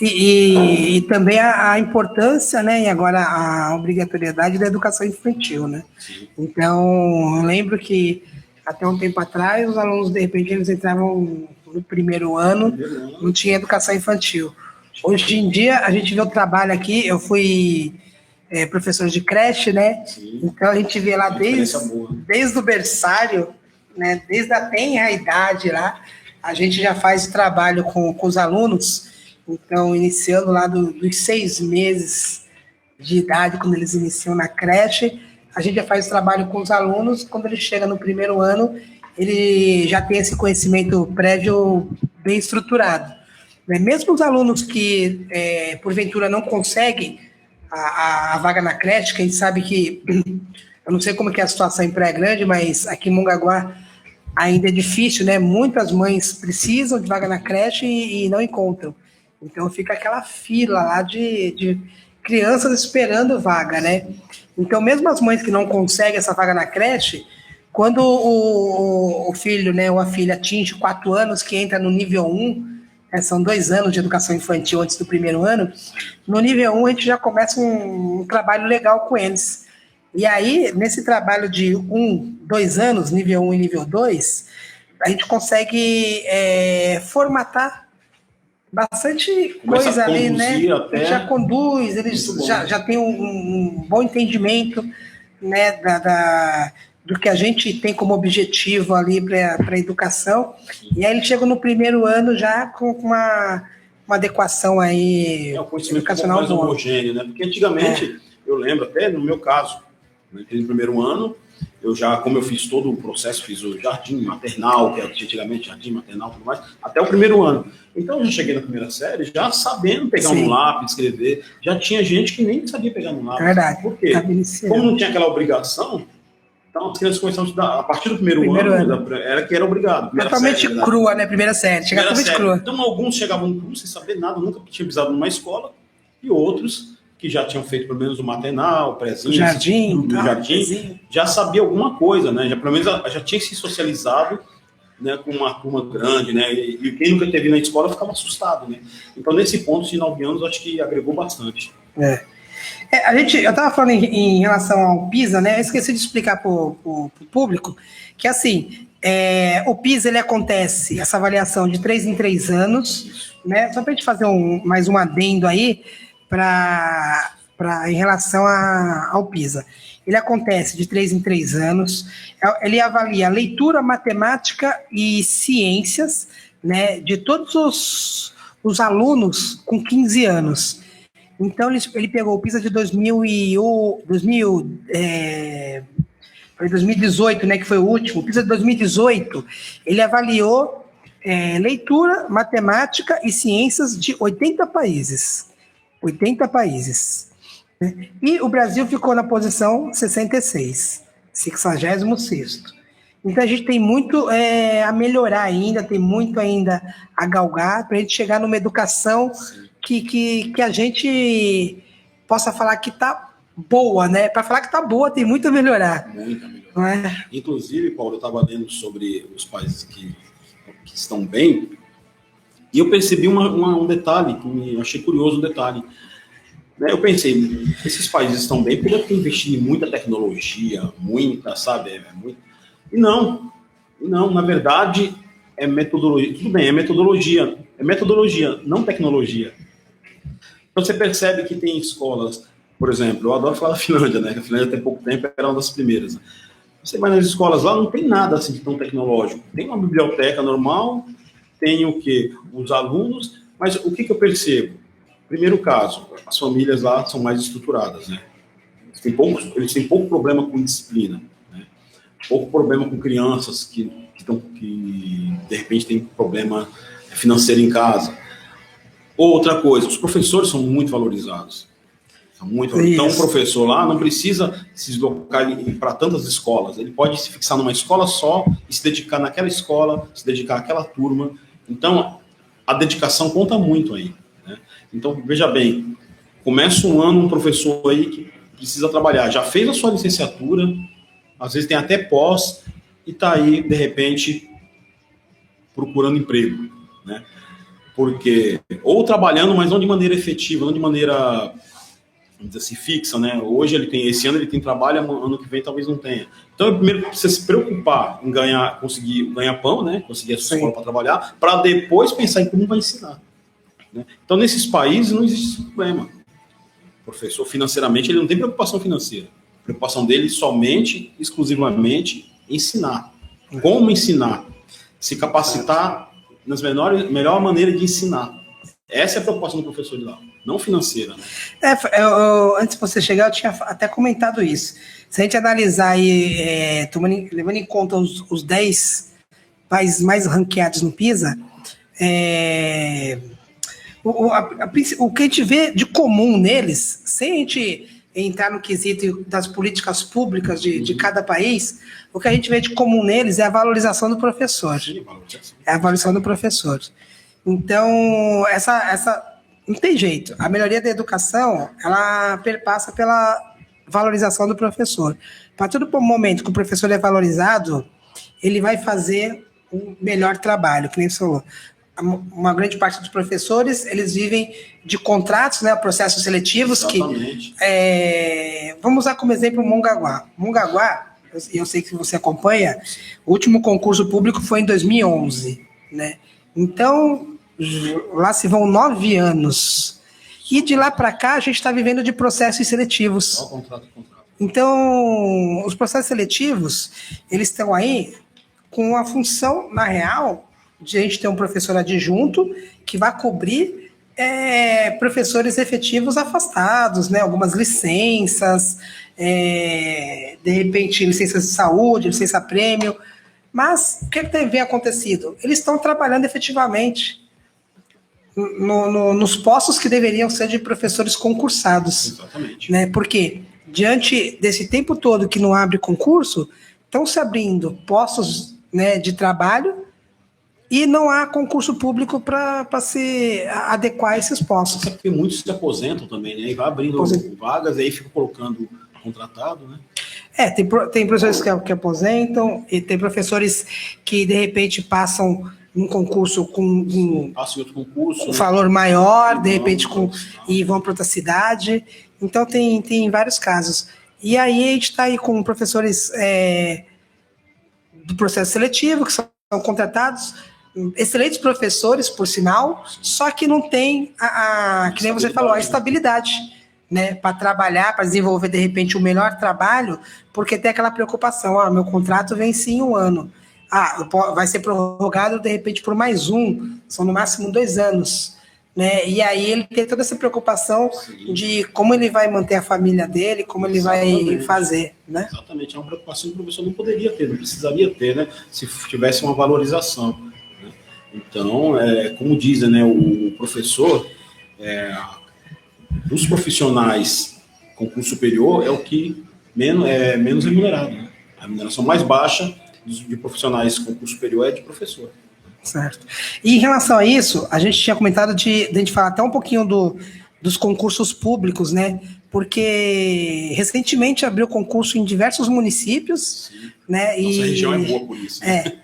E também a importância, né, e agora a obrigatoriedade da educação infantil, né? Sim. Então, eu lembro que até um tempo atrás, os alunos, de repente, eles entravam no primeiro ano, não tinha educação infantil. Hoje em dia, a gente vê o trabalho aqui, eu fui professor de creche, né? Sim. Então, a gente vê lá desde o berçário, né, desde a tenra idade lá, a gente já faz trabalho com os alunos. Então, iniciando lá dos 6 meses de idade, quando eles iniciam na creche, a gente já faz trabalho com os alunos. Quando ele chega no primeiro ano, ele já tem esse conhecimento prévio bem estruturado. Mesmo os alunos que, porventura, não conseguem a vaga na creche, que a gente sabe que, eu não sei como que é a situação em Praia Grande, mas aqui em Mongaguá ainda é difícil, né? Muitas mães precisam de vaga na creche e não encontram. Então fica aquela fila lá de crianças esperando vaga, né? Então mesmo as mães que não conseguem essa vaga na creche, quando o filho, né, ou a filha atinge 4 anos, que entra no nível 1, são 2 anos de educação infantil antes do primeiro ano, no nível 1 a gente já começa um trabalho legal com eles. E aí, nesse trabalho de 2 anos, nível 1 e nível 2, a gente consegue formatar bastante coisa ali, né? Ele já conduz, eles já tem um bom entendimento, né, do que a gente tem como objetivo ali para a educação. E aí ele chega no primeiro ano já com uma adequação aí educacional mais homogêneo, né? Porque antigamente, eu lembro até no meu caso, no primeiro ano, eu já, como eu fiz todo o processo, fiz o jardim maternal, que antigamente jardim maternal e tudo mais, até o primeiro ano. Então eu já cheguei na primeira série já sabendo pegar um lápis, escrever. Já tinha gente que nem sabia pegar no lápis. Verdade. Por quê? Como não tinha aquela obrigação, então as crianças começaram a estudar a partir do primeiro ano. Era obrigado. Totalmente crua, né? Primeira série. Chegava totalmente crua. Então alguns chegavam cru, sem saber nada, nunca tinham pisado numa escola, e outros que já tinham feito pelo menos o maternal, o prézinho, jardim, já sabia alguma coisa, né? Já pelo menos já tinha se socializado, né, com uma turma grande, né? E quem nunca teve na escola ficava assustado, né? Então nesse ponto de 9 anos acho que agregou bastante. Eu estava falando em relação ao PISA, né? Eu esqueci de explicar para o público que assim, o PISA ele acontece essa avaliação de 3 em 3 anos, né? Só para a gente fazer mais um adendo aí. Para em relação ao PISA. Ele acontece de 3 em 3 anos, ele avalia leitura, matemática e ciências, né, de todos os alunos com 15 anos. Então, ele pegou o PISA de 2018, né, que foi o último. O PISA de 2018, ele avaliou leitura, matemática e ciências de 80 países. 80 países. E o Brasil ficou na posição 66, 66º. Então, a gente tem muito a melhorar ainda, tem muito ainda a galgar para a gente chegar numa educação que a gente possa falar que está boa, né? Para falar que está boa, tem muito a melhorar. Muito a melhorar. Não é? Inclusive, Paulo, eu estava lendo sobre os países que estão bem, e eu percebi um detalhe, que eu achei curioso um detalhe. Eu pensei, esses países estão bem porque deve ter investido em muita tecnologia, sabe? E não, na verdade, é metodologia. Tudo bem, é metodologia, não tecnologia. Então você percebe que tem escolas, por exemplo, eu adoro falar da Finlândia, né? A Finlândia tem pouco tempo era uma das primeiras. Né? Você vai nas escolas lá, não tem nada assim de tão tecnológico. Tem uma biblioteca normal, tem o quê? Os alunos, mas o que eu percebo? Primeiro caso, as famílias lá são mais estruturadas, né? Eles têm pouco problema com disciplina, né? Pouco problema com crianças que de repente têm problema financeiro em casa. Outra coisa, os professores são muito valorizados. Então, o professor lá não precisa se deslocar para tantas escolas. Ele pode se fixar numa escola só e se dedicar naquela escola, se dedicar àquela turma. Então, a dedicação conta muito aí. Né? Então, veja bem, começa um ano um professor aí que precisa trabalhar. Já fez a sua licenciatura, às vezes tem até pós, e está aí, de repente, procurando emprego. Né? Porque, ou trabalhando, mas não de maneira efetiva, não de maneira, vamos dizer assim, fixa, né? Hoje esse ano ele tem trabalho, ano que vem talvez não tenha. Então, primeiro precisa se preocupar em conseguir ganhar pão, né? Conseguir a sua escola para trabalhar, para depois pensar em como vai ensinar. Né? Então, nesses países não existe esse problema. O professor, financeiramente, ele não tem preocupação financeira. A preocupação dele somente, exclusivamente, ensinar. Como ensinar? Se capacitar nas melhor maneira de ensinar. Essa é a preocupação do professor de lá, não financeira. Né? Antes de você chegar, eu tinha até comentado isso. Se a gente analisar aí, levando em conta os 10 países mais ranqueados no PISA, o que a gente vê de comum neles, sem a gente entrar no quesito das políticas públicas de cada país, o que a gente vê de comum neles é a valorização do professor. É a valorização do professor. Então, essa não tem jeito. A melhoria da educação, ela perpassa pela valorização do professor. Para todo momento que o professor é valorizado, ele vai fazer um melhor trabalho, que nem você falou. Uma grande parte dos professores, eles vivem de contratos, né, processos seletivos. Exatamente. Vamos usar como exemplo o Mongaguá. Mongaguá, eu sei que você acompanha, o último concurso público foi em 2011, né? Então, lá se vão 9 anos. E de lá para cá, a gente está vivendo de processos seletivos. Contrato. Então, os processos seletivos, eles estão aí com a função, na real, de a gente ter um professor adjunto que vai cobrir professores efetivos afastados, né? Algumas licenças, de repente licenças de saúde, licença prêmio. Mas o que tem acontecido? Eles estão trabalhando efetivamente nos postos que deveriam ser de professores concursados. Exatamente. Né? Porque, diante desse tempo todo que não abre concurso, estão se abrindo postos, né, de trabalho e não há concurso público para se adequar a esses postos. É porque muitos se aposentam também, né? E vai abrindo vagas, e aí fica colocando contratado, né? Tem professores que aposentam, e tem professores que, de repente, passam um concurso com passam outro concurso, um valor maior, de repente, e vão para outra cidade. Então, tem vários casos. E aí, a gente está aí com professores do processo seletivo, que são contratados, excelentes professores, por sinal, só que não tem, que nem você falou, a estabilidade. né, para trabalhar, para desenvolver, de repente, o melhor trabalho, porque tem aquela preocupação, meu contrato vence em 1 ano. Vai ser prorrogado, de repente, por mais são no máximo 2 anos. Né? E aí ele tem toda essa preocupação de como ele vai manter a família dele, como ele vai fazer. Né? Exatamente, é uma preocupação que o professor não poderia ter, não precisaria ter, né, se tivesse uma valorização. Né? Então, como dizem, né, o professor, dos profissionais com curso superior, é o que menos remunerado. Né? A remuneração mais baixa de profissionais com curso superior é de professor. Certo. E em relação a isso, a gente tinha comentado de a gente falar até um pouquinho dos concursos públicos, né? Porque recentemente abriu concurso em diversos municípios, sim, né? Nossa região é boa por isso. Né?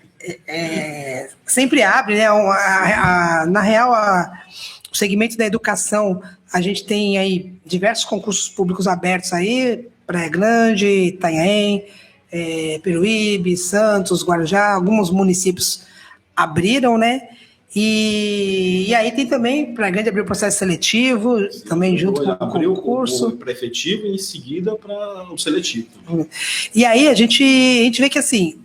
Sempre abre, né? Na real, o segmento da educação, a gente tem aí diversos concursos públicos abertos aí, Praia Grande, Itanhaém, Peruíbe, Santos, Guarujá, alguns municípios abriram, né? E aí tem também, para Grande abriu o processo seletivo, sim, também junto com o concurso. O pré-efetivo e em seguida para o seletivo. E aí a gente vê que assim,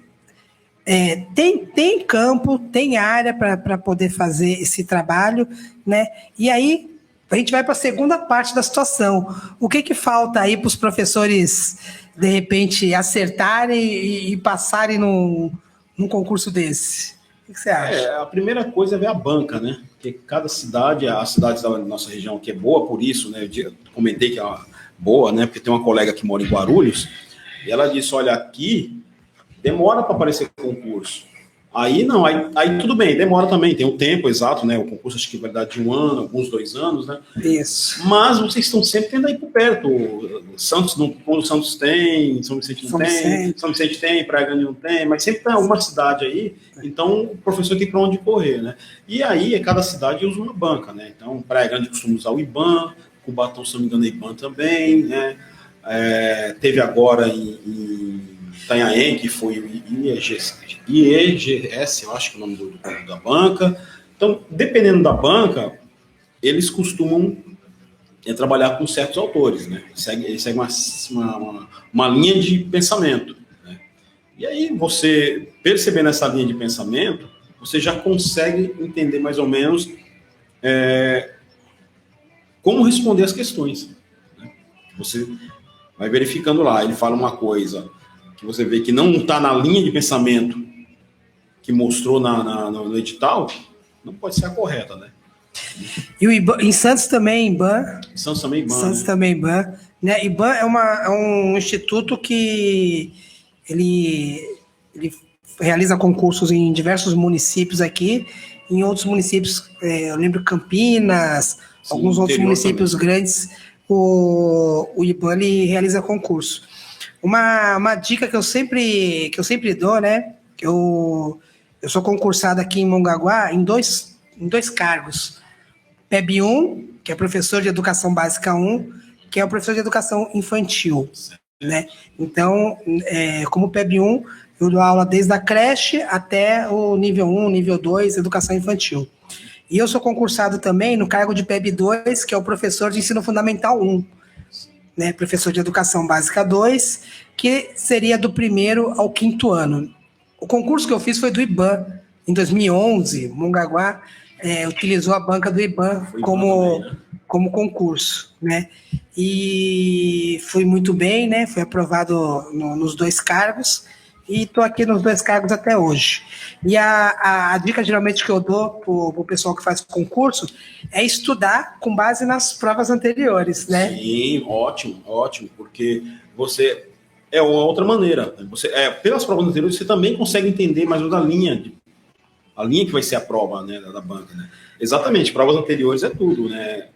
tem campo, tem área para poder fazer esse trabalho, né? E aí a gente vai para a segunda parte da situação. O que falta aí para os professores, de repente, acertarem e passarem num concurso desse? O que você acha? A primeira coisa é ver a banca, né? Porque cada cidade, as cidades da nossa região que é boa por isso, né? Eu comentei que é boa, né? Porque tem uma colega que mora em Guarulhos e ela disse, olha, aqui demora para aparecer concurso. Aí não, aí tudo bem, demora também, tem um tempo exato, né? O concurso acho que vai dar de 1 ano, alguns 2 anos, né? Isso. Mas vocês estão sempre tendo aí por perto. Santos não, quando Santos tem, São Vicente não tem, São Vicente tem, Praia Grande não tem, mas sempre tem alguma cidade aí, então o professor tem para onde correr, né? E aí, cada cidade usa uma banca, né? Então, Praia Grande costuma usar o IBAN, Cubatão, se não me engano, é IBAN também, né? Teve agora em Itanhaém, que foi o IEGS, eu acho que é o nome da banca. Então, dependendo da banca, eles costumam trabalhar com certos autores, né? Eles seguem uma linha de pensamento. Né? E aí, você, percebendo essa linha de pensamento, você já consegue entender mais ou menos como responder as questões. Né? Você vai verificando lá, ele fala uma coisa que você vê que não está na linha de pensamento que mostrou no edital, não pode ser a correta, né? E o IBAN, em Santos também, IBAN. Santos também, IBAN. Santos também, IBAN. Né? IBAN é um instituto que ele realiza concursos em diversos municípios aqui, em outros municípios, eu lembro Campinas, sim, alguns outros municípios também grandes, o IBAN ele realiza concurso. Uma dica que eu sempre dou, né? Eu sou concursado aqui em Mongaguá em dois cargos. PEB 1, que é professor de educação básica 1, que é o professor de educação infantil. Né? Então, como PEB 1, eu dou aula desde a creche até o nível 1, nível 2, educação infantil. E eu sou concursado também no cargo de PEB 2, que é o professor de ensino fundamental 1. Né, professor de educação básica 2, que seria do 1º ao 5º ano. O concurso que eu fiz foi do IBAN. Em 2011, Mongaguá utilizou a banca do IBAN como concurso. Né? E fui muito bem, né? Fui aprovado nos 2 cargos e estou aqui nos 2 cargos até hoje. E a dica geralmente que eu dou para o pessoal que faz concurso é estudar com base nas provas anteriores, né? Sim, ótimo, porque você é uma outra maneira. Pelas provas anteriores você também consegue entender mais ou menos a linha que vai ser a prova, né, da banca. Né? Exatamente, provas anteriores é tudo, né?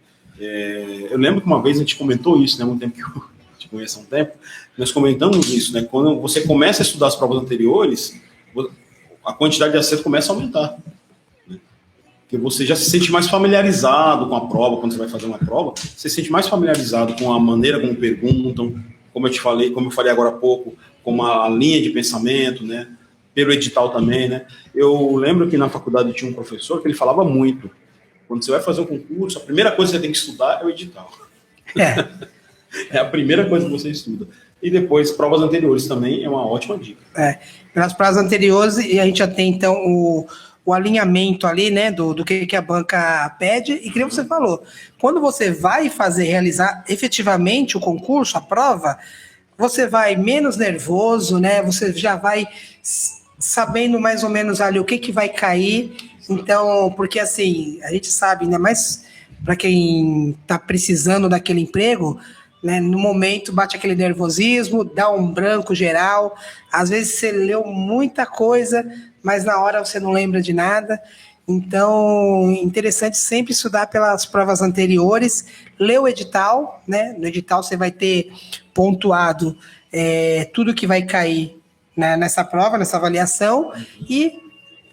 Eu lembro que uma vez a gente comentou isso, né? Há muito tempo que eu te conheço há um tempo, nós comentamos isso, né? Quando você começa a estudar as provas anteriores, a quantidade de acerto começa a aumentar. Né? Porque você já se sente mais familiarizado com a prova, quando você vai fazer uma prova, você se sente mais familiarizado com a maneira como perguntam, como eu falei agora há pouco, com a linha de pensamento, né? Pelo edital também, né? Eu lembro que na faculdade tinha um professor que ele falava muito. Quando você vai fazer um concurso, a primeira coisa que você tem que estudar é o edital. É a primeira coisa que você estuda. E depois, provas anteriores também é uma ótima dica. Pelas provas anteriores, e a gente já tem, então, o alinhamento ali, né, do que a banca pede, e como você falou, quando você vai realizar efetivamente o concurso, a prova, você vai menos nervoso, né, você já vai sabendo mais ou menos ali o que vai cair, então, porque assim, a gente sabe, ainda mais para quem está precisando daquele emprego, né, no momento bate aquele nervosismo, dá um branco geral, às vezes você leu muita coisa, mas na hora você não lembra de nada. Então, interessante sempre estudar pelas provas anteriores, ler o edital, né? No edital você vai ter pontuado tudo que vai cair, né, nessa prova, nessa avaliação, e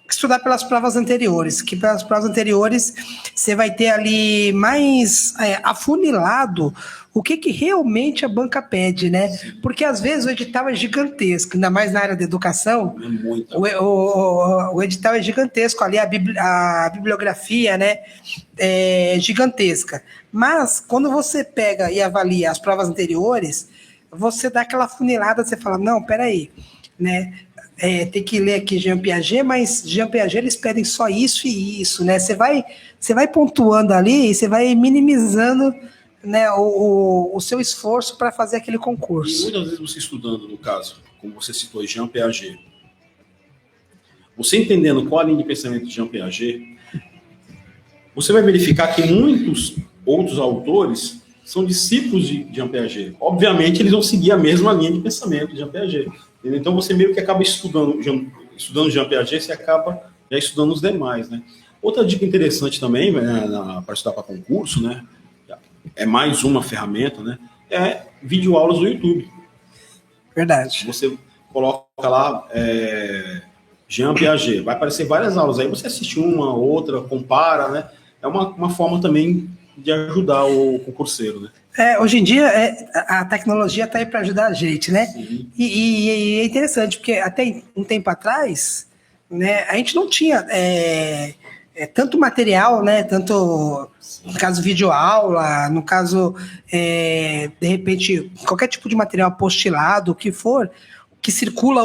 estudar pelas provas anteriores, que pelas provas anteriores você vai ter ali mais afunilado o que realmente a banca pede, né? Porque às vezes o edital é gigantesco, ainda mais na área da educação, o edital é gigantesco, ali a bibliografia, né, é gigantesca. Mas quando você pega e avalia as provas anteriores, você dá aquela afunilada, você fala, não, peraí, né? Tem que ler aqui Jean Piaget, mas Jean Piaget eles pedem só isso e isso, né? Você vai pontuando ali e você vai minimizando, né, o seu esforço para fazer aquele concurso. E muitas vezes você estudando, no caso, como você citou, Jean Piaget, você entendendo qual a linha de pensamento de Jean Piaget, você vai verificar que muitos outros autores são discípulos de Jean Piaget. Obviamente, eles vão seguir a mesma linha de pensamento de Jean Piaget. Então, você meio que acaba estudando Jean Piaget, você acaba já estudando os demais, né? Outra dica interessante também, para estudar para concurso, né? É mais uma ferramenta, né? É videoaulas do YouTube. Verdade. Você coloca lá Jean Piaget, vai aparecer várias aulas, aí você assiste uma, outra, compara, né? É uma forma também de ajudar o concurseiro, né? Hoje em dia, a tecnologia está aí para ajudar a gente, né? E é interessante, porque até um tempo atrás, né, a gente não tinha tanto material, né? Tanto, no caso, videoaula, no caso, de repente, qualquer tipo de material apostilado, o que for, que circula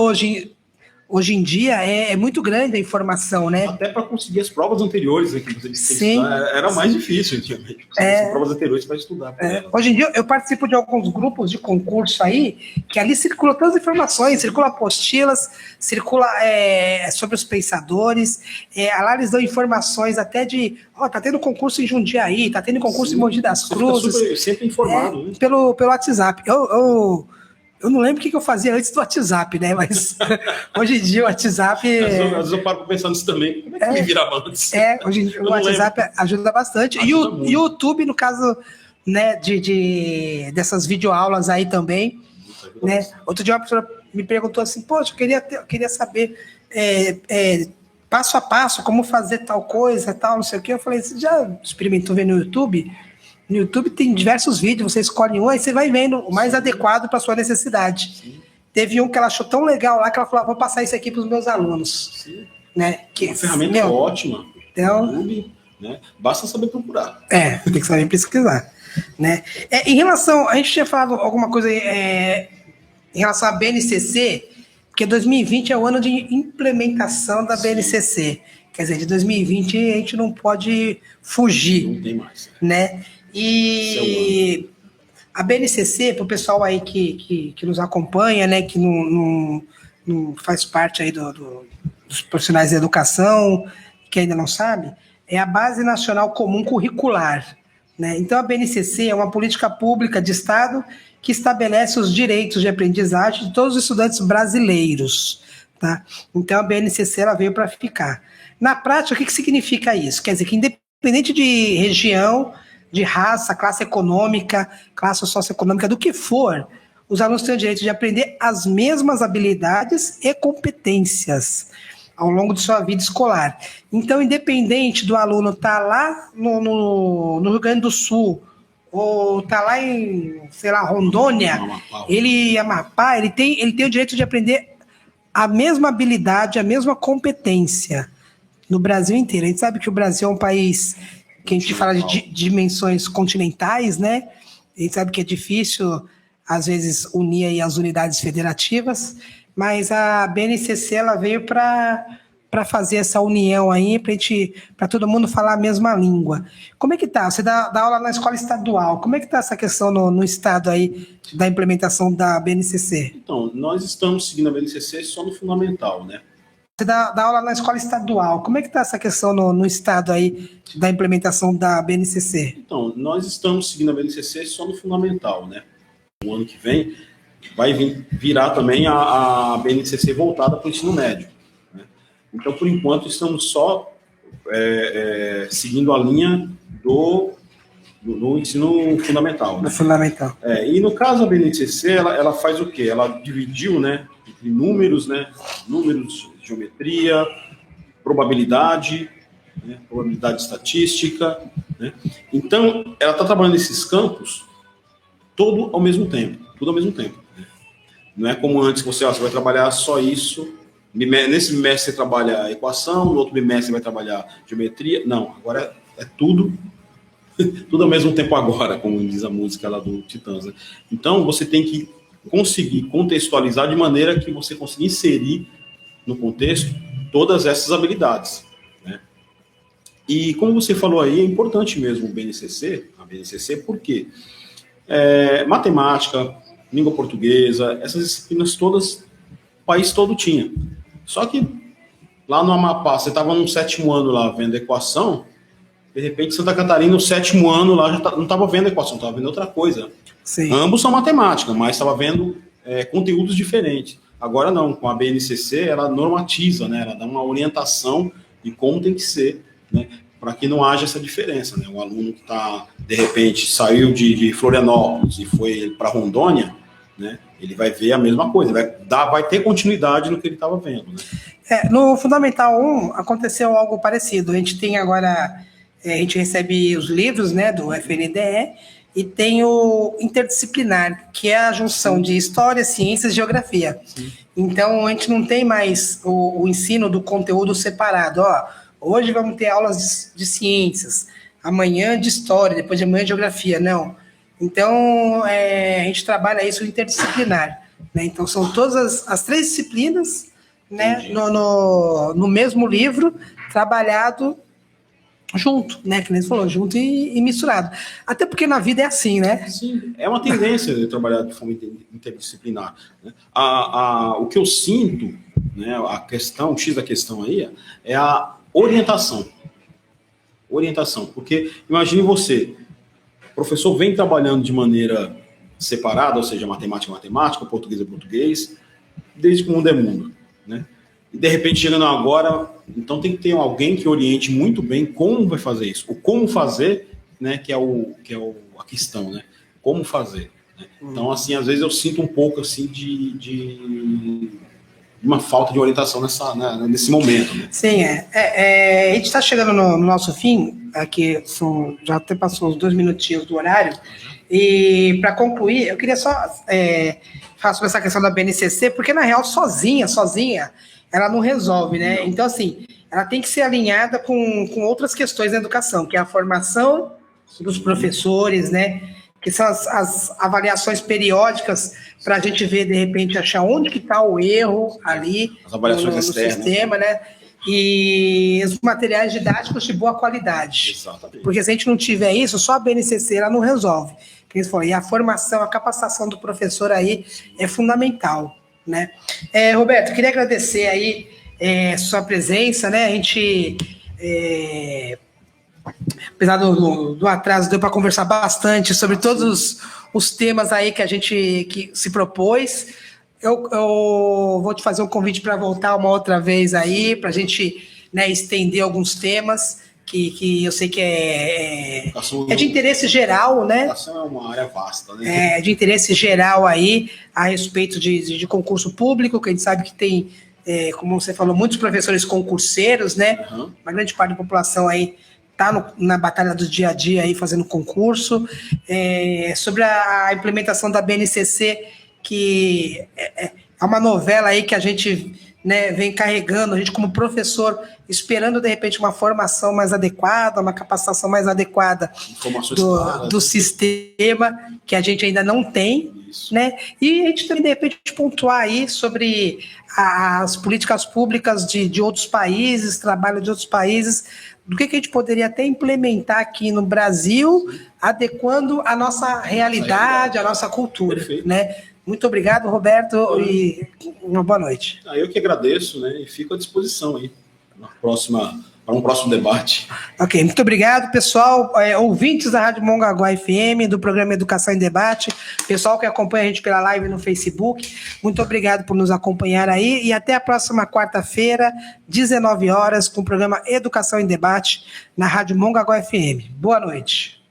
hoje em dia é muito grande a informação, né? Até para conseguir as provas anteriores, né, que você disse, era mais difícil, antigamente. As provas anteriores para estudar. Hoje em dia eu participo de alguns grupos de concurso aí, que ali circula todas as informações, circula apostilas, circula sobre os pensadores, lá eles dão informações até de, tá tendo concurso em Jundiaí, tá tendo concurso em Mogi das Cruzes. Sempre informado. Né? Pelo WhatsApp. Eu não lembro o que eu fazia antes do WhatsApp, né? Mas hoje em dia o WhatsApp... Às vezes eu paro pensando nisso também. Como é que me virava antes? Hoje em dia o WhatsApp ajuda bastante. E o YouTube, no caso, né, dessas videoaulas aí também, né? Outro dia uma pessoa me perguntou assim, poxa, eu queria saber passo a passo como fazer tal coisa, tal, não sei o quê. Eu falei, você já experimentou ver no YouTube? No YouTube tem diversos vídeos, você escolhe um, aí você vai vendo o mais adequado para a sua necessidade. Sim. Teve um que ela achou tão legal lá que ela falou, vou passar isso aqui para os meus alunos. Sim. Né? Uma ferramenta ótima. Então, YouTube, né? Basta saber procurar. Tem que saber pesquisar. Né? Em relação, a gente tinha falado alguma coisa em relação à BNCC, porque 2020 é o ano de implementação da BNCC. Quer dizer, de 2020 a gente não pode fugir. Não tem mais. Né? E a BNCC, para o pessoal aí que nos acompanha, né, que não faz parte aí dos profissionais da educação, que ainda não sabe, é a Base Nacional Comum Curricular. Né? Então, a BNCC é uma política pública de Estado que estabelece os direitos de aprendizagem de todos os estudantes brasileiros. Tá? Então, a BNCC ela veio para ficar. Na prática, o que significa isso? Quer dizer que, independente de região, de raça, classe econômica, classe socioeconômica, do que for, os alunos têm o direito de aprender as mesmas habilidades e competências ao longo de sua vida escolar. Então, independente do aluno estar lá no Rio Grande do Sul, ou estar lá em, sei lá, Rondônia, Amapá, ele tem o direito de aprender a mesma habilidade, a mesma competência no Brasil inteiro. A gente sabe que o Brasil é um país que a gente fala de dimensões continentais, né? A gente sabe que é difícil, às vezes, unir aí as unidades federativas, mas a BNCC ela veio para fazer essa união aí, para todo mundo falar a mesma língua. Como é que tá? Você dá aula na escola estadual. Como é que tá essa questão no estado aí da implementação da BNCC? Então, nós estamos seguindo a BNCC só no fundamental, né? Você dá aula na escola estadual. Como é que está essa questão no estado aí da implementação da BNCC? Então, nós estamos seguindo a BNCC só no fundamental, né? O ano que vem vai virar também a BNCC voltada para o ensino médio, né? Então, por enquanto, estamos só seguindo a linha do ensino fundamental. Né? Fundamental. E no caso da BNCC, ela faz o quê? Ela dividiu, né, entre números, geometria, probabilidade, né, probabilidade estatística, né? Então, ela está trabalhando esses campos tudo ao mesmo tempo. Né? Não é como antes, você vai trabalhar só isso. Nesse bimestre você trabalha a equação, no outro bimestre você vai trabalhar geometria. Não, agora é tudo ao mesmo tempo agora, como diz a música lá do Titãs. Né? Então, você tem que conseguir contextualizar de maneira que você consiga inserir no contexto todas essas habilidades. Né? E como você falou aí, é importante mesmo a BNCC, por quê? Matemática, língua portuguesa, essas disciplinas todas, o país todo tinha. Só que lá no Amapá, você estava no 7º ano lá vendo equação, de repente Santa Catarina, no 7º ano lá, já não estava vendo equação, estava vendo outra coisa. Sim. Ambos são matemática, mas estava vendo conteúdos diferentes. Agora não, com a BNCC, ela normatiza, né? Ela dá uma orientação de como tem que ser, né? Para que não haja essa diferença, né? O aluno que de repente, saiu de Florianópolis e foi para Rondônia, né? Ele vai ver a mesma coisa, vai ter continuidade no que ele estava vendo, né? No Fundamental 1 aconteceu algo parecido. A gente tem agora, a gente recebe os livros, né, do FNDE, e tem o interdisciplinar, que é a junção de história, ciências e geografia. Sim. Então, a gente não tem mais o ensino do conteúdo separado. Hoje vamos ter aulas de ciências, amanhã de história, depois de amanhã de geografia. Não. Então, a gente trabalha isso interdisciplinar. Né? Então, são todas as 3 disciplinas, né, no mesmo livro, trabalhado junto, né? Que nem você falou, junto e misturado. Até porque na vida é assim, né? Sim, é uma tendência de trabalhar de forma interdisciplinar. Né? O que eu sinto, né, o X da questão aí, é a orientação. Porque imagine você, o professor vem trabalhando de maneira separada, ou seja, matemática, português, desde que o mundo é mundo, né? E de repente, chegando agora, então tem que ter alguém que oriente muito bem como vai fazer isso. O como fazer, né, que é a questão, né? Como fazer. Né? Então, assim, às vezes eu sinto um pouco assim de uma falta de orientação nesse momento. Né? Sim, a gente está chegando no nosso fim, aqui já até passou uns 2 minutinhos do horário, e para concluir, eu queria só falar sobre essa questão da BNCC, porque na real, sozinha, ela não resolve, né? Então, assim, ela tem que ser alinhada com outras questões da educação, que é a formação dos professores, né? Que são as avaliações periódicas para a gente ver, de repente, achar onde que está o erro ali as avaliações no sistema, né? E os materiais didáticos de boa qualidade. Exatamente. Porque se a gente não tiver isso, só a BNCC ela não resolve. E a formação, a capacitação do professor aí é fundamental. Né? Roberto, queria agradecer aí sua presença, né? A gente, apesar do atraso, deu para conversar bastante sobre todos os temas aí que a gente se propôs. Eu vou te fazer um convite para voltar uma outra vez aí, para a gente, né, estender alguns temas que eu sei que é de interesse geral, né? A educação é uma área vasta, né? De interesse geral aí a respeito de concurso público, que a gente sabe que tem, como você falou, muitos professores concurseiros, né? Uhum. Uma grande parte da população aí está na batalha do dia a dia aí fazendo concurso. Sobre a implementação da BNCC, que é uma novela aí que a gente né, vem carregando, a gente como professor, esperando de repente uma formação mais adequada, uma capacitação mais adequada do sistema, que a gente ainda não tem, né? E a gente também de repente pontuar aí sobre as políticas públicas de outros países, trabalho de outros países, do que a gente poderia até implementar aqui no Brasil, adequando a nossa realidade, a nossa cultura, né? Muito obrigado, Roberto, e uma boa noite. Eu que agradeço, né? E fico à disposição aí para um próximo debate. Ok, muito obrigado, pessoal, ouvintes da Rádio Mongaguá FM, do programa Educação em Debate, pessoal que acompanha a gente pela live no Facebook, muito obrigado por nos acompanhar aí, e até a próxima quarta-feira, 19 horas, com o programa Educação em Debate, na Rádio Mongaguá FM. Boa noite.